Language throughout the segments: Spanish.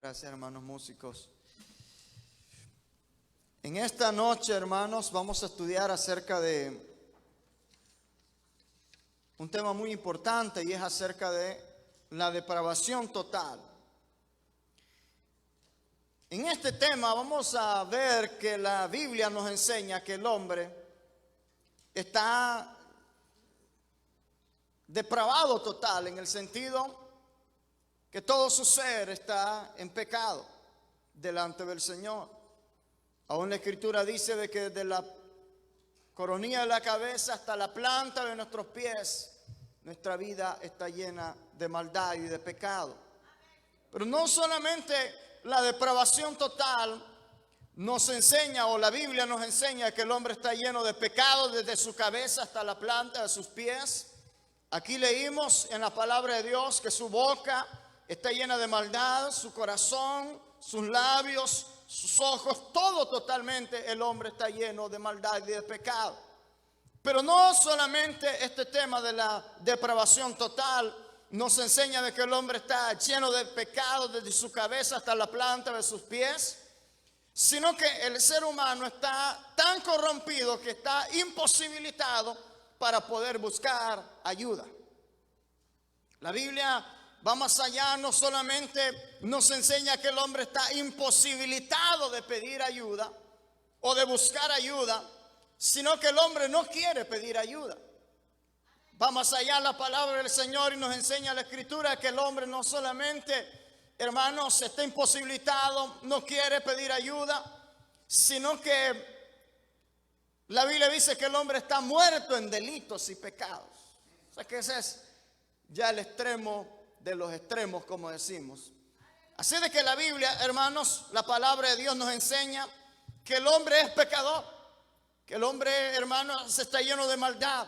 Gracias, hermanos músicos. En esta noche, hermanos, vamos a estudiar acerca de un tema muy importante y es acerca de la depravación total. En este tema vamos a ver que la Biblia nos enseña que el hombre está depravado total, en el sentido que todo su ser está en pecado delante del Señor. Aún la Escritura dice de que desde la coronilla de la cabeza hasta la planta de nuestros pies, nuestra vida está llena de maldad y de pecado. Pero no solamente la depravación total nos enseña, o la Biblia nos enseña, que el hombre está lleno de pecado desde su cabeza hasta la planta de sus pies. Aquí leímos en la palabra de Dios que su boca está llena de maldad, su corazón, sus labios, sus ojos, todo totalmente el hombre está lleno de maldad y de pecado. Pero no solamente este tema de la depravación total nos enseña de que el hombre está lleno de pecado desde su cabeza hasta la planta de sus pies, sino que el ser humano está tan corrompido que está imposibilitado para poder buscar ayuda. La Biblia va más allá, no solamente nos enseña que el hombre está imposibilitado de pedir ayuda o de buscar ayuda, sino que el hombre no quiere pedir ayuda. Va más allá la palabra del Señor y nos enseña la Escritura que el hombre no solamente, hermanos, está imposibilitado, no quiere pedir ayuda, sino que la Biblia dice que el hombre está muerto en delitos y pecados. O sea que ese es ya el extremo de los extremos, como decimos. Así de que la Biblia, hermanos, la palabra de Dios nos enseña que el hombre es pecador, que el hombre, hermanos, está lleno de maldad,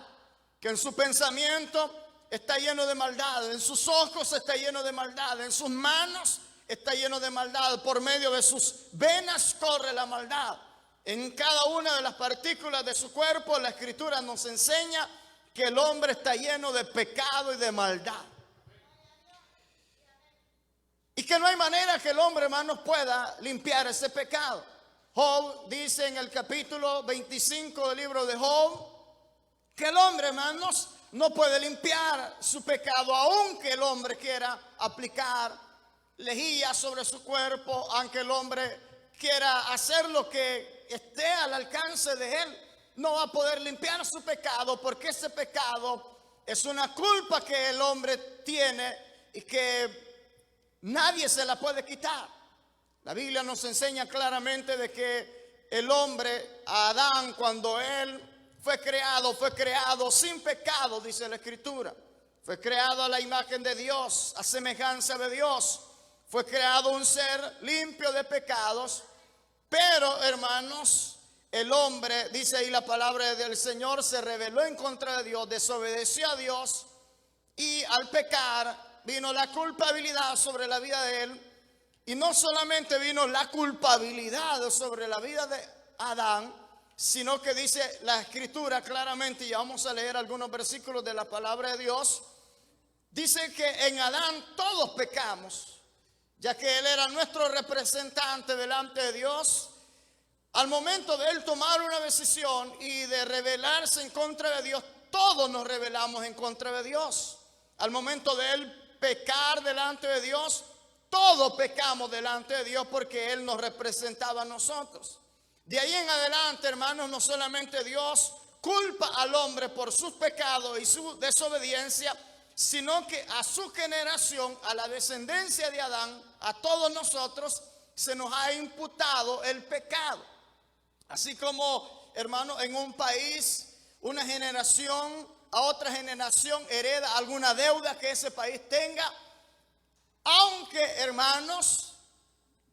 que en su pensamiento está lleno de maldad, en sus ojos está lleno de maldad, en sus manos está lleno de maldad, por medio de sus venas corre la maldad. En cada una de las partículas de su cuerpo, la Escritura nos enseña que el hombre está lleno de pecado y de maldad. Y que no hay manera que el hombre, hermanos, pueda limpiar ese pecado. Job dice en el capítulo 25 del libro de Job que el hombre, hermanos, no puede limpiar su pecado, aunque el hombre quiera aplicar lejía sobre su cuerpo, aunque el hombre quiera hacer lo que esté al alcance de él, no va a poder limpiar su pecado, porque ese pecado es una culpa que el hombre tiene y que nadie se la puede quitar. La Biblia nos enseña claramente de que el hombre, Adán, cuando él fue creado sin pecado, dice la Escritura. Fue creado a la imagen de Dios, a semejanza de Dios. Fue creado un ser limpio de pecados. Pero, hermanos, el hombre, dice ahí la palabra del Señor, se rebeló en contra de Dios, desobedeció a Dios, y al pecar vino la culpabilidad sobre la vida de él. Y no solamente vino la culpabilidad sobre la vida de Adán, sino que dice la Escritura claramente, y vamos a leer algunos versículos de la palabra de Dios, dice que en Adán todos pecamos, ya que él era nuestro representante delante de Dios. Al momento de él tomar una decisión y de rebelarse en contra de Dios, todos nos rebelamos en contra de Dios. Al momento de él pecar delante de Dios, todos pecamos delante de Dios, porque él nos representaba a nosotros. De ahí en adelante, hermanos, no solamente Dios culpa al hombre por sus pecados y su desobediencia, sino que a su generación, a la descendencia de Adán, a todos nosotros, se nos ha imputado el pecado. Así como, hermano, en un país, una generación a otra generación hereda alguna deuda que ese país tenga, aunque, hermanos,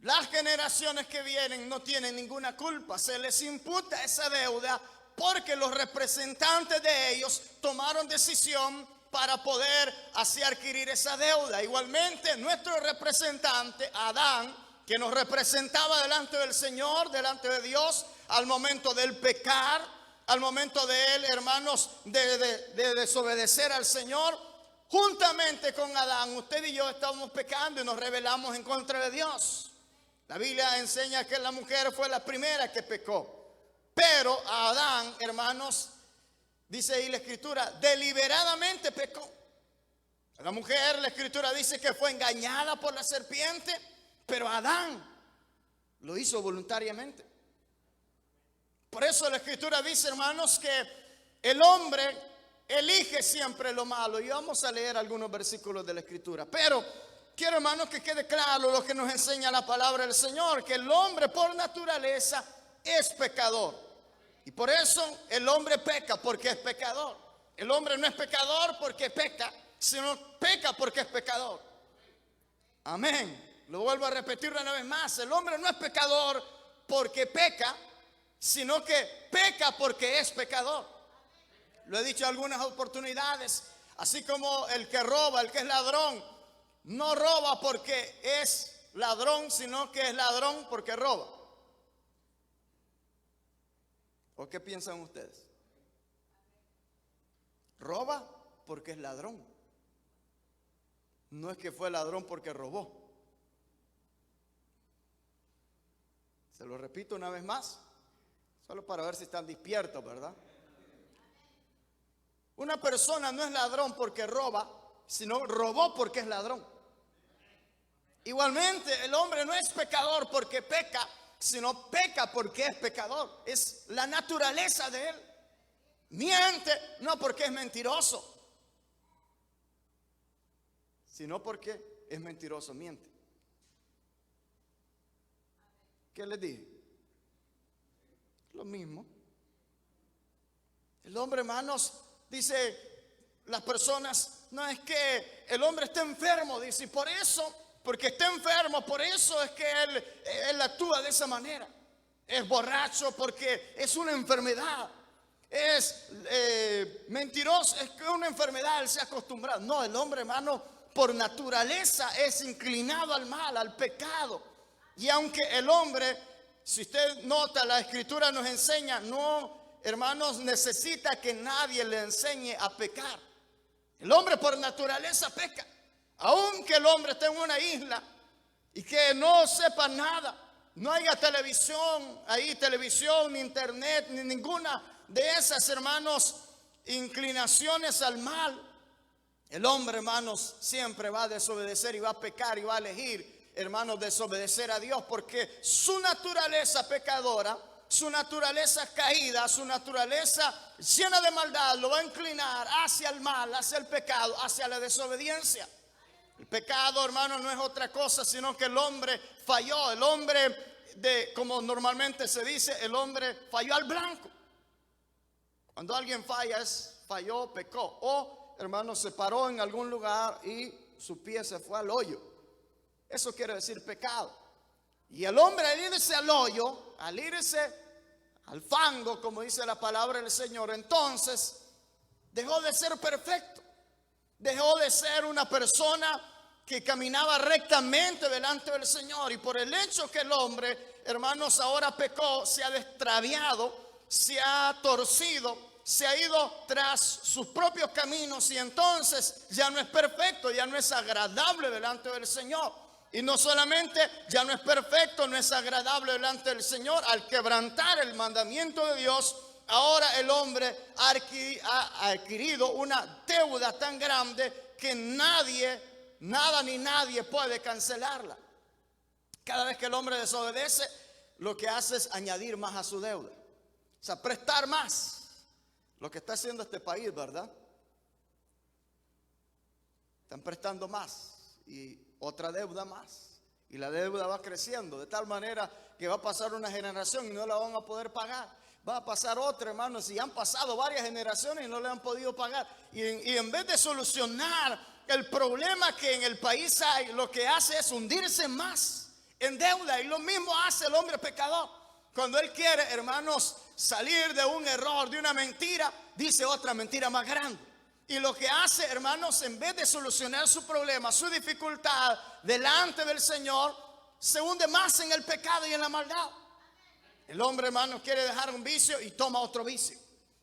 las generaciones que vienen no tienen ninguna culpa, se les imputa esa deuda porque los representantes de ellos tomaron decisión para poder así adquirir esa deuda. Igualmente, nuestro representante, Adán, que nos representaba delante del Señor, delante de Dios, al momento del pecar, al momento de él, hermanos, de desobedecer al Señor, juntamente con Adán, usted y yo estamos pecando y nos rebelamos en contra de Dios. La Biblia enseña que la mujer fue la primera que pecó. Pero a Adán, hermanos, dice ahí la Escritura, deliberadamente pecó. La mujer, la Escritura dice que fue engañada por la serpiente, pero Adán lo hizo voluntariamente. Por eso la Escritura dice, hermanos, que el hombre elige siempre lo malo. Y vamos a leer algunos versículos de la Escritura. Pero quiero, hermanos, que quede claro lo que nos enseña la palabra del Señor, que el hombre por naturaleza es pecador. Y por eso el hombre peca, porque es pecador. El hombre no es pecador porque peca, sino peca porque es pecador. Amén. Lo vuelvo a repetir una vez más. El hombre no es pecador porque peca, sino que peca porque es pecador. Lo he dicho en algunas oportunidades. Así como el que roba, el que es ladrón, no roba porque es ladrón, sino que es ladrón porque roba. ¿O qué piensan ustedes? Roba porque es ladrón. No es que fue ladrón porque robó. Se lo repito una vez más, solo para ver si están despiertos, ¿verdad? Una persona no es ladrón porque roba, sino robó porque es ladrón. Igualmente, el hombre no es pecador porque peca, sino peca porque es pecador. Es la naturaleza de él. Miente no porque es mentiroso, sino porque es mentiroso, miente. ¿Qué les dije? Lo mismo. El hombre, hermanos, dice las personas, no es que el hombre esté enfermo, dice, y por eso, porque está enfermo, por eso es que él actúa de esa manera. Es borracho porque es una enfermedad. Es mentiroso, es que una enfermedad, él se ha acostumbrado. No, el hombre, hermano, por naturaleza es inclinado al mal, al pecado. Y aunque el hombre, si usted nota, la Escritura nos enseña, no, hermanos, necesita que nadie le enseñe a pecar. El hombre por naturaleza peca. Aunque el hombre esté en una isla y que no sepa nada, no haya televisión, ahí televisión, ni internet, ni ninguna de esas, hermanos, inclinaciones al mal, el hombre, hermanos, siempre va a desobedecer y va a pecar y va a elegir, hermanos, desobedecer a Dios, porque su naturaleza pecadora, su naturaleza caída, su naturaleza llena de maldad lo va a inclinar hacia el mal, hacia el pecado, hacia la desobediencia. El pecado, hermano, no es otra cosa sino que el hombre falló. El hombre, como normalmente se dice, el hombre falló al blanco. Cuando alguien falla es falló, pecó. O, hermano, se paró en algún lugar y su pie se fue al hoyo. Eso quiere decir pecado. Y el hombre, al irse al hoyo, al irse al fango, como dice la palabra del Señor, entonces dejó de ser perfecto. Dejó de ser una persona que caminaba rectamente delante del Señor. Y por el hecho que el hombre, hermanos, ahora pecó, se ha extraviado, se ha torcido, se ha ido tras sus propios caminos, y entonces ya no es perfecto, ya no es agradable delante del Señor. Y no solamente ya no es perfecto, no es agradable delante del Señor, al quebrantar el mandamiento de Dios, ahora el hombre ha adquirido una deuda tan grande que nada ni nadie puede cancelarla. Cada vez que el hombre desobedece, lo que hace es añadir más a su deuda. O sea, prestar más. Lo que está haciendo este país, ¿verdad? Están prestando más y otra deuda más. Y la deuda va creciendo de tal manera que va a pasar una generación y no la van a poder pagar. Va a pasar otra, hermanos, y han pasado varias generaciones y no le han podido pagar. Y en vez de solucionar el problema que en el país hay, lo que hace es hundirse más en deuda. Y lo mismo hace el hombre pecador. Cuando él quiere, hermanos, salir de un error, de una mentira, dice otra mentira más grande. Y lo que hace, hermanos, en vez de solucionar su problema, su dificultad delante del Señor, se hunde más en el pecado y en la maldad. El hombre, hermano, quiere dejar un vicio y toma otro vicio.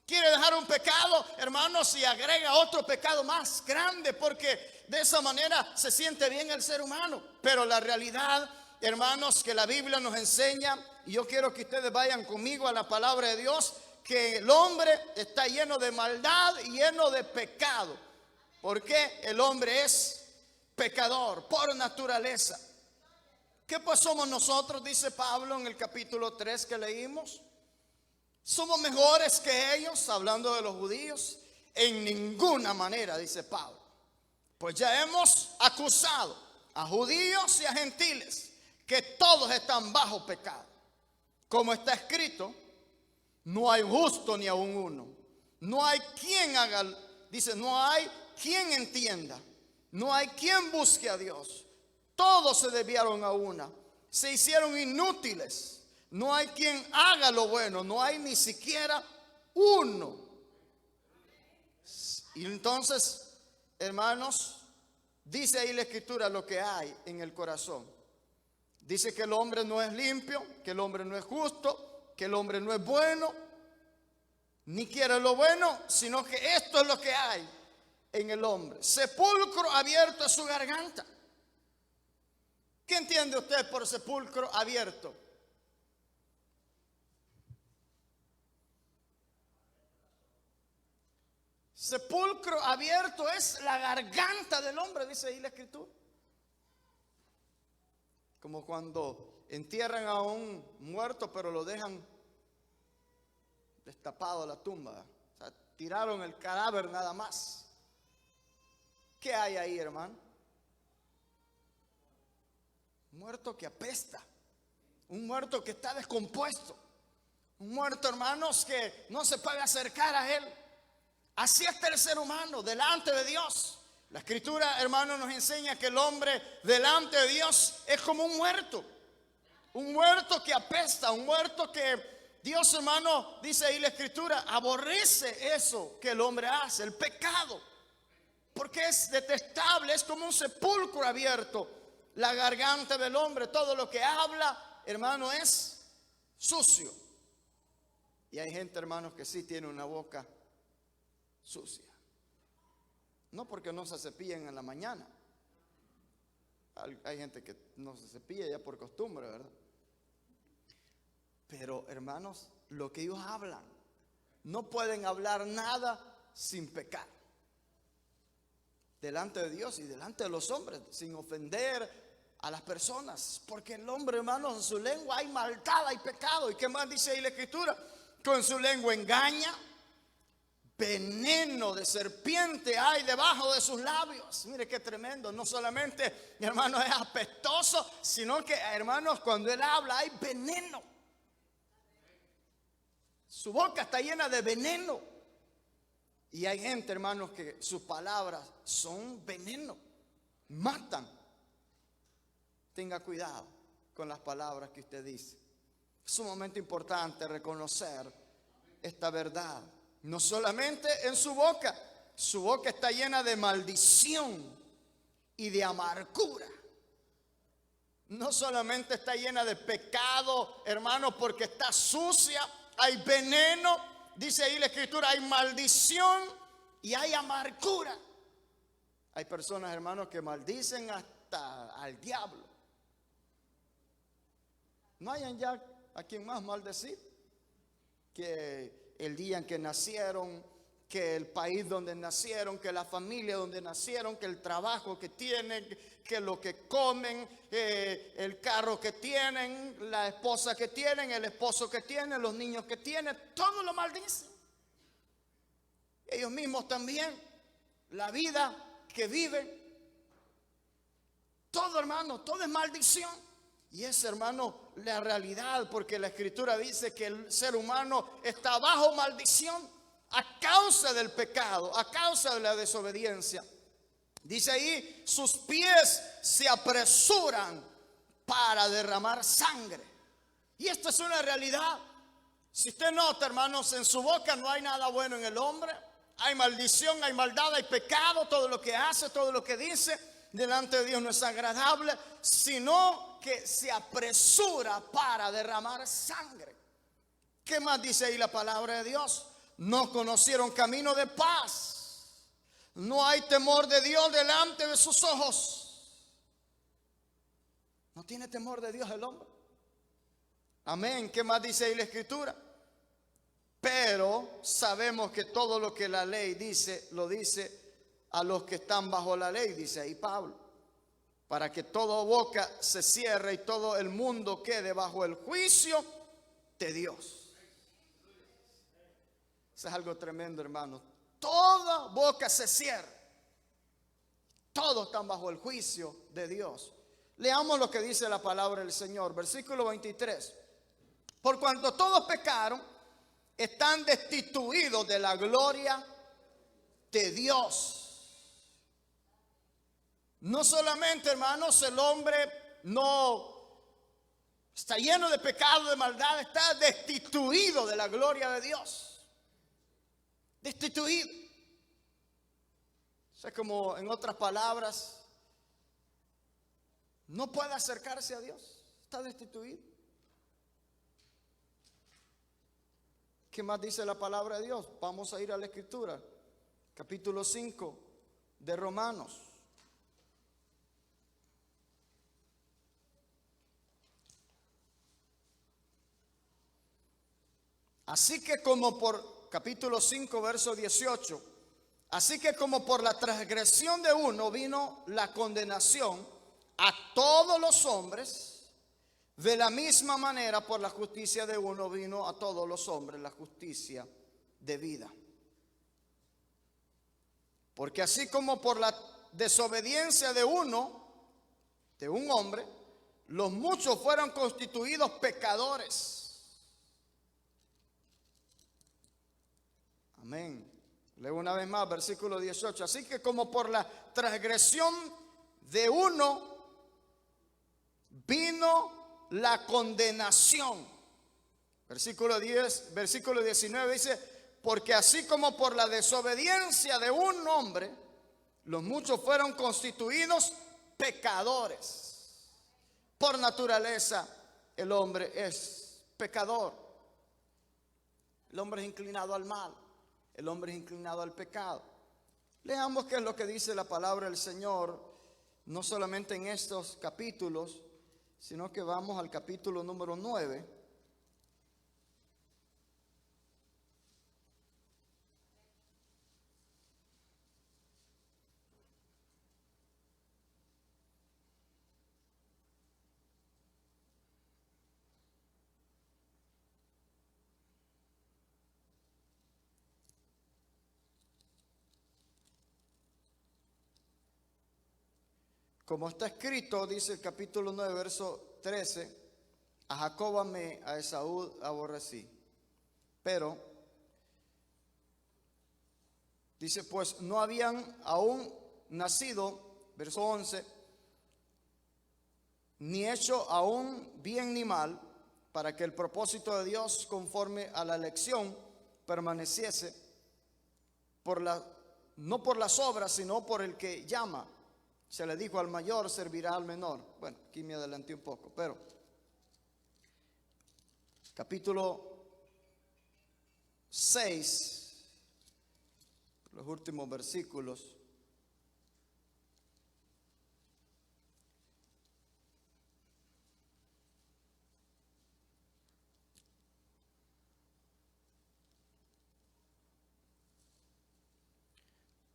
Quiere dejar un pecado, hermanos, y agrega otro pecado más grande, porque de esa manera se siente bien el ser humano. Pero la realidad, hermanos, que la Biblia nos enseña, y yo quiero que ustedes vayan conmigo a la palabra de Dios, que el hombre está lleno de maldad y lleno de pecado. Porque el hombre es pecador por naturaleza. ¿Qué pues somos nosotros? Dice Pablo en el capítulo 3 que leímos. ¿Somos mejores que ellos? Hablando de los judíos. En ninguna manera, dice Pablo. Pues ya hemos acusado a judíos y a gentiles que todos están bajo pecado. Como está escrito, no hay justo ni aun uno. No hay quien haga, dice, no hay quien entienda. No hay quien busque a Dios. Todos se desviaron a una. Se hicieron inútiles. No hay quien haga lo bueno. No hay ni siquiera uno. Y entonces, hermanos, dice ahí la Escritura lo que hay en el corazón. Dice que el hombre no es limpio, que el hombre no es justo, que el hombre no es bueno, ni quiere lo bueno, sino que esto es lo que hay en el hombre. Sepulcro abierto es su garganta. ¿Qué entiende usted por sepulcro abierto? Sepulcro abierto es la garganta del hombre, dice ahí la Escritura. Como cuando entierran a un muerto, pero lo dejan destapado la tumba. O sea, tiraron el cadáver nada más. ¿Qué hay ahí, hermano? Un muerto que apesta. Un muerto que está descompuesto. Un muerto, hermanos, que no se puede acercar a él. Así está el ser humano delante de Dios. La Escritura, hermano, nos enseña que el hombre delante de Dios es como un muerto. Un muerto que apesta, un muerto que Dios, hermano, dice ahí la Escritura, aborrece eso que el hombre hace, el pecado. Porque es detestable, es como un sepulcro abierto. La garganta del hombre, todo lo que habla, hermano, es sucio. Y hay gente, hermanos, que sí tiene una boca sucia. No porque no se cepillen en la mañana. Hay gente que no se cepilla ya por costumbre, ¿verdad? Pero, hermanos, lo que ellos hablan, no pueden hablar nada sin pecar. Delante de Dios y delante de los hombres, sin ofender a las personas. Porque el hombre, hermanos, en su lengua hay maldad, hay pecado. ¿Y qué más dice ahí la Escritura? Con su lengua engaña. Veneno de serpiente hay debajo de sus labios. Mire qué tremendo. No solamente, hermanos, es apestoso, sino que, hermanos, cuando él habla hay veneno. Su boca está llena de veneno. Y hay gente, hermanos, que sus palabras son veneno. Matan. Tenga cuidado con las palabras que usted dice. Es sumamente importante reconocer esta verdad. No solamente en su boca está llena de maldición y de amargura. No solamente está llena de pecado, hermano, porque está sucia, hay veneno, dice ahí la Escritura, hay maldición y hay amargura. Hay personas, hermanos, que maldicen hasta al diablo. No hayan ya a quien más maldecir que el día en que nacieron, que el país donde nacieron, que la familia donde nacieron, que el trabajo que tienen, que lo que comen, el carro que tienen, la esposa que tienen, el esposo que tienen, los niños que tienen, todo lo maldicen. Ellos mismos también, la vida que viven, todo, hermano, todo es maldición. Y es, hermano, la realidad, porque la Escritura dice que el ser humano está bajo maldición a causa del pecado, a causa de la desobediencia. Dice ahí, sus pies se apresuran para derramar sangre. Y esto es una realidad. Si usted nota, hermanos, en su boca no hay nada bueno en el hombre. Hay maldición, hay maldad, hay pecado. Todo lo que hace, todo lo que dice delante de Dios no es agradable, sino que se apresura para derramar sangre. ¿Qué más dice ahí la palabra de Dios? no conocieron camino de paz. No hay temor de Dios delante de sus ojos. No tiene temor de Dios el hombre. Amén. ¿Qué más dice ahí la Escritura? Pero sabemos que todo lo que la ley dice, lo dice a los que están bajo la ley, dice ahí Pablo, para que toda boca se cierre y todo el mundo quede bajo el juicio de Dios. Eso es algo tremendo, hermano. Toda boca se cierra. Todos están bajo el juicio de Dios. Leamos lo que dice la palabra del Señor, versículo 23. Por cuanto todos pecaron, están destituidos de la gloria de Dios. No solamente, hermanos, el hombre no está lleno de pecado, de maldad, está destituido de la gloria de Dios. Destituido. O sea, como en otras palabras, no puede acercarse a Dios. Está destituido. ¿Qué más dice la palabra de Dios? Vamos a ir a la Escritura. Capítulo 5 de Romanos. Así que como por, capítulo 5, verso 18, así que como por la transgresión de uno vino la condenación a todos los hombres, de la misma manera por la justicia de uno vino a todos los hombres la justicia de vida. Porque así como por la desobediencia de uno, de un hombre, los muchos fueron constituidos pecadores. Amén. Leo una vez más, versículo 18. Así que como por la transgresión de uno vino la condenación. Versículo 10, versículo 19 dice, porque así como por la desobediencia de un hombre, los muchos fueron constituidos pecadores. Por naturaleza, el hombre es pecador. El hombre es inclinado al mal. El hombre es inclinado al pecado. Leamos qué es lo que dice la palabra del Señor, no solamente en estos capítulos, sino que vamos al capítulo número 9. Como está escrito, dice el capítulo 9, verso 13, a Jacob amé, a Esaú aborrecí. Pero, dice, pues no habían aún nacido, verso 11, ni hecho aún bien ni mal, para que el propósito de Dios conforme a la elección permaneciese, no por las obras, sino por el que llama. Se le dijo al mayor servirá al menor. Bueno, aquí me adelanté un poco, pero capítulo 6, los últimos versículos.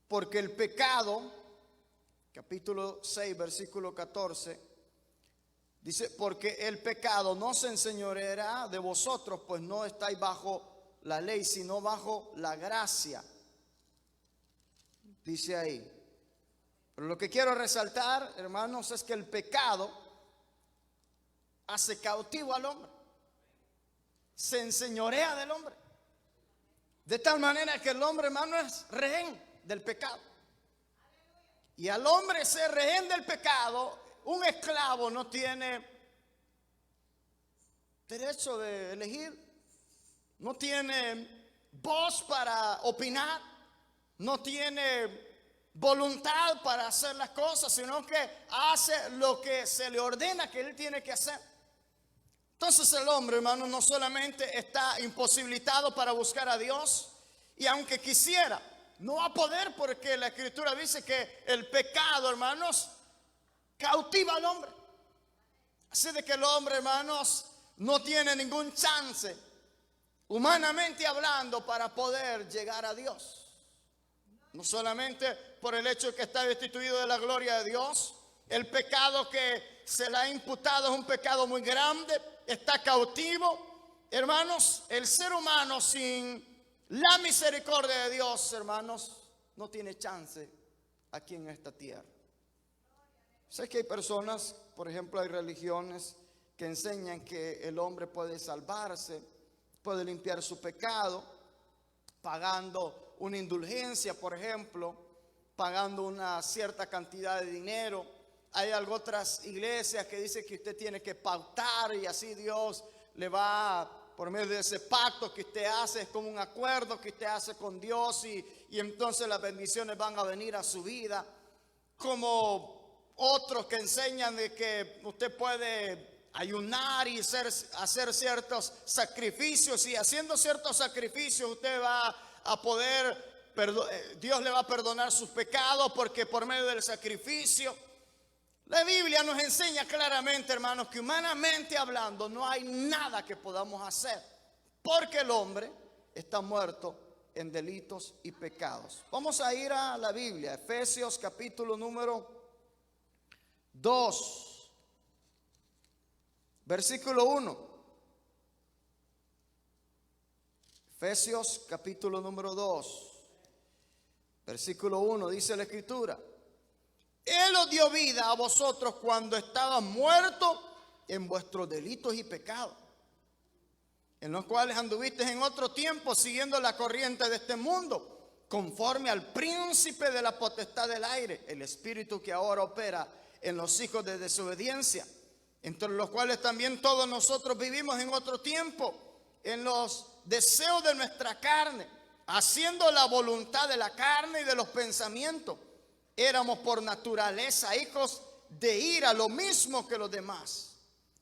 Porque el pecado, capítulo 6, versículo 14, dice, porque el pecado no se enseñoreará de vosotros, pues no estáis bajo la ley, sino bajo la gracia. Dice ahí. Pero lo que quiero resaltar, hermanos, es que el pecado hace cautivo al hombre. Se enseñorea del hombre. De tal manera que el hombre, hermano, es rehén del pecado. Y al hombre ser rehén del pecado, un esclavo no tiene derecho de elegir, no tiene voz para opinar, no tiene voluntad para hacer las cosas, sino que hace lo que se le ordena que él tiene que hacer. Entonces el hombre, hermano, no solamente está imposibilitado para buscar a Dios, Y aunque quisiera, no va a poder, porque la Escritura dice que el pecado, hermanos, cautiva al hombre. Así de que el hombre, hermanos, no tiene ningún chance, humanamente hablando, para poder llegar a Dios. No solamente por el hecho de que está destituido de la gloria de Dios, el pecado que se le ha imputado es un pecado muy grande, está cautivo. Hermanos, el ser humano sin la misericordia de Dios, hermanos, no tiene chance aquí en esta tierra. Sé que hay personas, por ejemplo, hay religiones que enseñan que el hombre puede salvarse, puede limpiar su pecado, pagando una indulgencia, por ejemplo, pagando una cierta cantidad de dinero. Hay otras iglesias que dicen que usted tiene que pautar y así Dios le va, por medio de ese pacto que usted hace, es como un acuerdo que usted hace con Dios, y entonces las bendiciones van a venir a su vida. Como otros que enseñan de que usted puede ayunar y hacer ciertos sacrificios, y haciendo ciertos sacrificios usted va a poder, Dios le va a perdonar sus pecados, porque por medio del sacrificio. La Biblia nos enseña claramente, hermanos, que humanamente hablando no hay nada que podamos hacer, porque el hombre está muerto en delitos y pecados. Vamos a ir a la Biblia, Efesios capítulo número 2, versículo 1. Efesios capítulo número 2, versículo 1, dice la Escritura: Él os dio vida a vosotros cuando estaban muertos en vuestros delitos y pecados, en los cuales anduvisteis en otro tiempo siguiendo la corriente de este mundo, conforme al príncipe de la potestad del aire, el espíritu que ahora opera en los hijos de desobediencia, entre los cuales también todos nosotros vivimos en otro tiempo, en los deseos de nuestra carne, haciendo la voluntad de la carne y de los pensamientos. Éramos por naturaleza hijos de ira, lo mismo que los demás.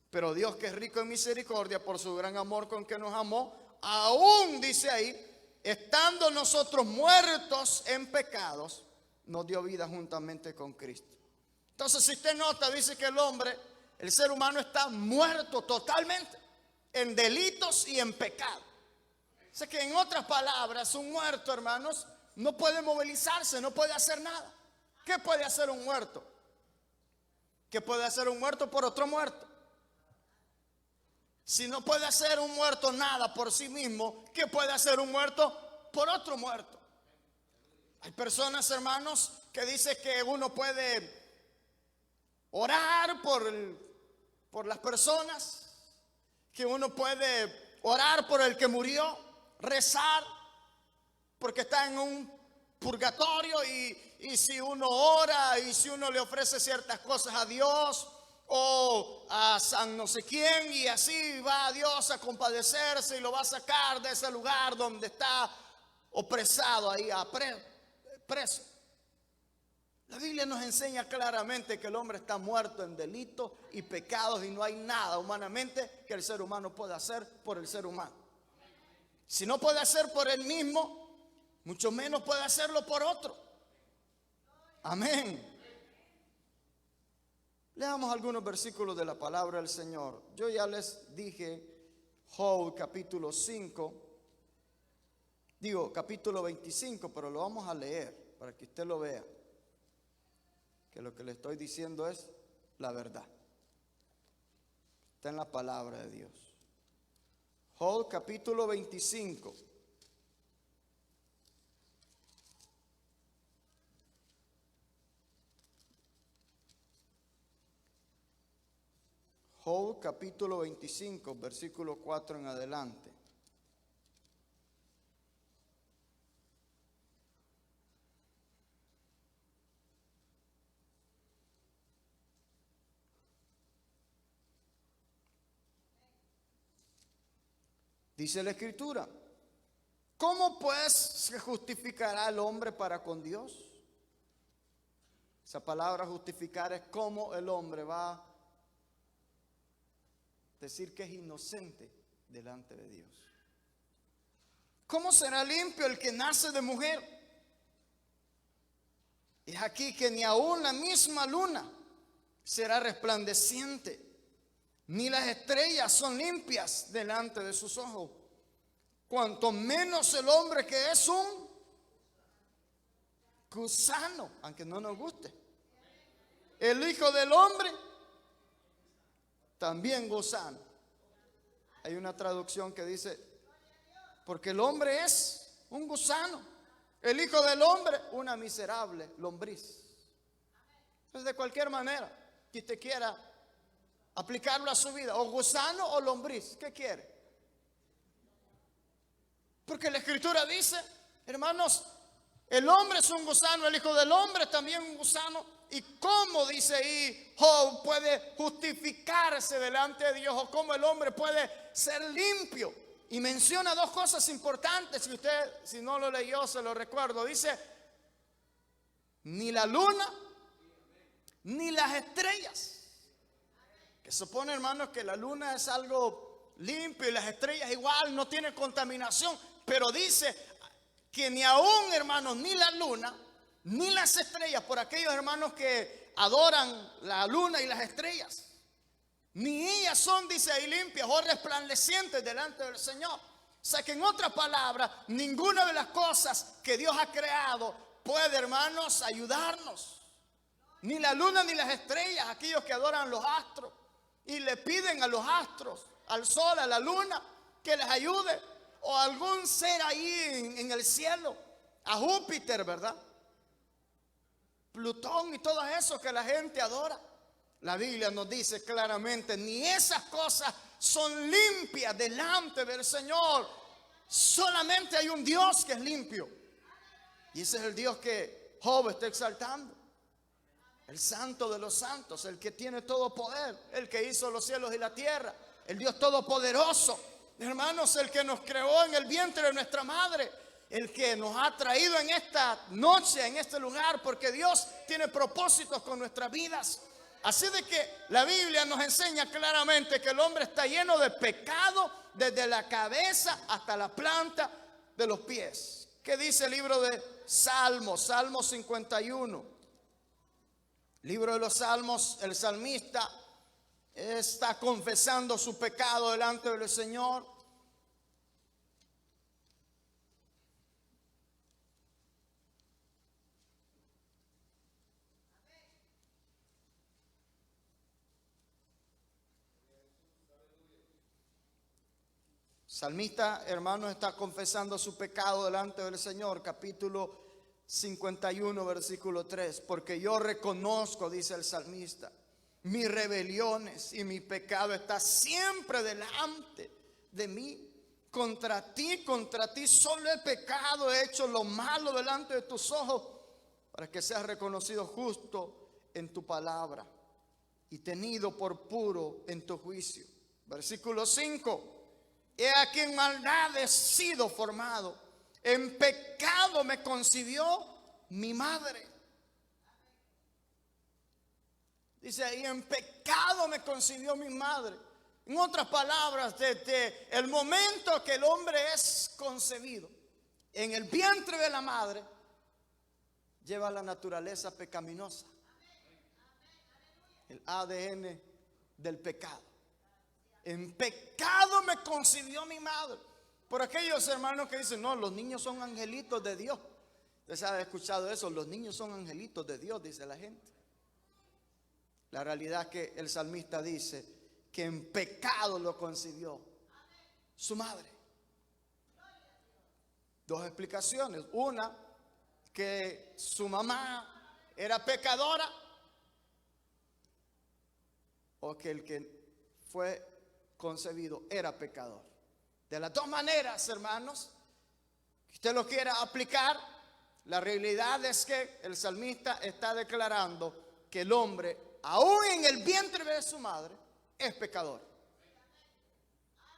Pero Dios, que es rico en misericordia, por su gran amor con que nos amó, aún, dice ahí, estando nosotros muertos en pecados, nos dio vida juntamente con Cristo. Entonces, si usted nota, dice que el hombre, el ser humano, está muerto totalmente en delitos y en pecado. O sea que, en otras palabras, un muerto, hermanos, no puede movilizarse, no puede hacer nada. ¿Qué puede hacer un muerto? ¿Qué puede hacer un muerto por otro muerto? Si no puede hacer un muerto nada por sí mismo, ¿qué puede hacer un muerto por otro muerto? Hay personas, hermanos, que dicen que uno puede orar por las personas, que uno puede orar por el que murió, rezar porque está en un purgatorio, y si uno ora y si uno le ofrece ciertas cosas a Dios o a San no sé quién, y así va a Dios a compadecerse y lo va a sacar de ese lugar donde está opresado ahí, preso. La Biblia nos enseña claramente que el hombre está muerto en delitos y pecados, y no hay nada humanamente que el ser humano pueda hacer por el ser humano. Si no puede hacer por él mismo, mucho menos puede hacerlo por otro. Amén. Leamos algunos versículos de la palabra del Señor. Yo ya les dije Job capítulo 5, capítulo 25, pero lo vamos a leer para que usted lo vea, que lo que le estoy diciendo es la verdad. Está en la palabra de Dios. Job capítulo 25. Job capítulo 25, versículo 4 en adelante. Dice la Escritura: ¿cómo pues se justificará el hombre para con Dios? Esa palabra justificar es cómo el hombre va a decir que es inocente delante de Dios. ¿Cómo será limpio el que nace de mujer? Es aquí que ni aún la misma luna será resplandeciente, ni las estrellas son limpias delante de sus ojos. Cuanto menos el hombre, que es un gusano, aunque no nos guste. El Hijo del Hombre también gusano. Hay una traducción que dice, porque el hombre es un gusano, el Hijo del Hombre una miserable lombriz. Entonces, de cualquier manera que usted quiera aplicarlo a su vida, o gusano o lombriz, ¿qué quiere? Porque la Escritura dice, hermanos, el hombre es un gusano, el Hijo del Hombre también un gusano. ¿Y cómo, dice ahí, Job puede justificarse delante de Dios? ¿O cómo el hombre puede ser limpio? Y menciona dos cosas importantes. Si usted, si no lo leyó, se lo recuerdo. Dice, ni la luna, ni las estrellas. Que supone, hermanos, que la luna es algo limpio y las estrellas igual, no tienen contaminación. Pero dice que ni aún, hermanos, ni la luna, ni las estrellas, por aquellos hermanos que adoran la luna y las estrellas, ni ellas son, dice ahí, limpias o resplandecientes delante del Señor. O sea que, en otras palabras, ninguna de las cosas que Dios ha creado puede, hermanos, ayudarnos. Ni la luna ni las estrellas, aquellos que adoran los astros y le piden a los astros, al sol, a la luna, que les ayude, o algún ser ahí en el cielo, a Júpiter, ¿verdad? Plutón y todo eso que la gente adora. La Biblia nos dice claramente, ni esas cosas son limpias delante del Señor. Solamente hay un Dios que es limpio, y ese es el Dios que Job está exaltando. El santo de los santos, el que tiene todo poder, el que hizo los cielos y la tierra, el Dios todopoderoso. Hermanos, el que nos creó en el vientre de nuestra madre, el que nos ha traído en esta noche, en este lugar, porque Dios tiene propósitos con nuestras vidas. Así de que la Biblia nos enseña claramente que el hombre está lleno de pecado desde la cabeza hasta la planta de los pies. ¿Qué dice el libro de Salmos? Salmo 51. Libro de los Salmos, el salmista está confesando su pecado delante del Señor. Salmista, hermanos, está confesando su pecado delante del Señor. Capítulo 51, versículo 3. Porque yo reconozco, dice el salmista, mis rebeliones y mi pecado está siempre delante de mí. Contra ti solo he pecado, he hecho lo malo delante de tus ojos, para que seas reconocido justo en tu palabra y tenido por puro en tu juicio. Versículo 5. He aquí en maldad he sido formado, en pecado me concibió mi madre. Dice ahí, en pecado me concibió mi madre. En otras palabras, desde el momento que el hombre es concebido en el vientre de la madre, lleva la naturaleza pecaminosa, el ADN del pecado. En pecado me concibió mi madre. Por aquellos hermanos que dicen, no, los niños son angelitos de Dios. Ustedes han escuchado eso, los niños son angelitos de Dios, dice la gente. La realidad es que el salmista dice que en pecado lo concibió su madre. Dos explicaciones. Una, que su mamá era pecadora, o que el que fue concebido era pecador. De las dos maneras, hermanos, que usted lo quiera aplicar, la realidad es que el salmista está declarando que el hombre, aún en el vientre de su madre, es pecador.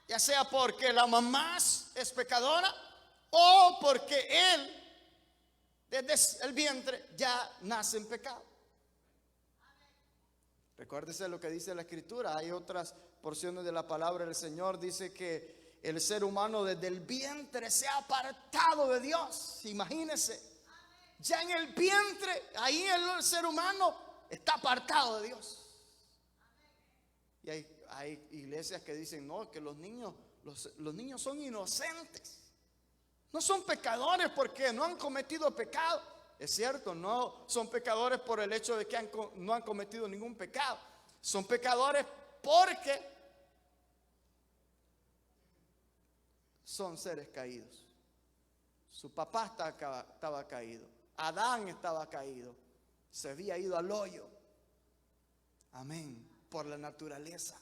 Ya sea porque la mamá es pecadora, o porque él desde el vientre ya nace en pecado. Recuérdese lo que dice la Escritura. Hay otras porciones de la palabra del Señor. Dice que el ser humano desde el vientre se ha apartado de Dios. Imagínense, ya en el vientre, ahí el ser humano está apartado de Dios. Y hay iglesias que dicen, no, que los niños son inocentes, no son pecadores porque no han cometido pecado. Es cierto, no son pecadores por el hecho de que no han cometido ningún pecado. Son pecadores porque son seres caídos. Su papá estaba caído, Adán estaba caído, se había ido al hoyo. Amén. Por la naturaleza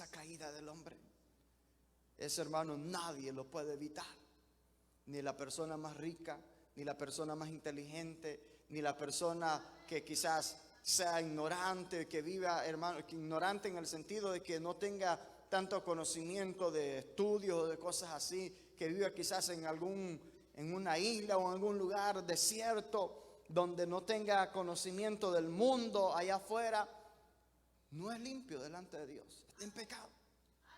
caída del hombre. Ese, hermano, nadie lo puede evitar. Ni la persona más rica, ni la persona más inteligente, ni la persona que quizás sea ignorante, que viva, hermano, que ignorante en el sentido de que no tenga tanto conocimiento de estudios o de cosas así, que viva quizás en una isla o en algún lugar desierto, donde no tenga conocimiento del mundo allá afuera, no es limpio delante de Dios, está en pecado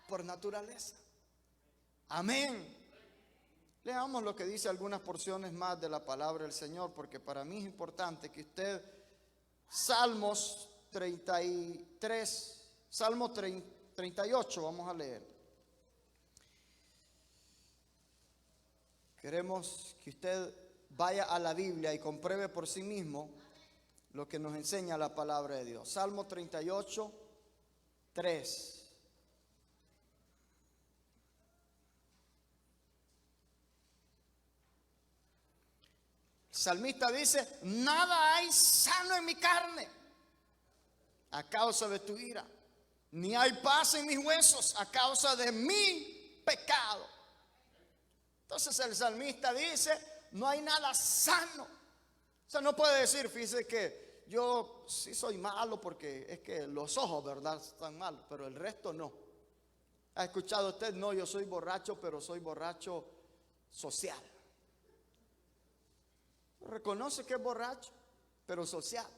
por naturaleza. Amén. Leamos lo que dice algunas porciones más de la palabra del Señor, porque para mí es importante que usted, Salmos 33, Salmo 38, vamos a leer. Queremos que usted vaya a la Biblia y compruebe por sí mismo lo que nos enseña la palabra de Dios. Salmo 38, 3. El salmista dice: nada hay sano en mi carne a causa de tu ira, ni hay paz en mis huesos a causa de mi pecado. Entonces el salmista dice: no hay nada sano. O sea, no puede decir, fíjese que yo sí soy malo porque es que los ojos, ¿verdad?, están malos, pero el resto no. ¿Ha escuchado usted? No, yo soy borracho, pero soy borracho social. Reconoce que es borracho, pero social.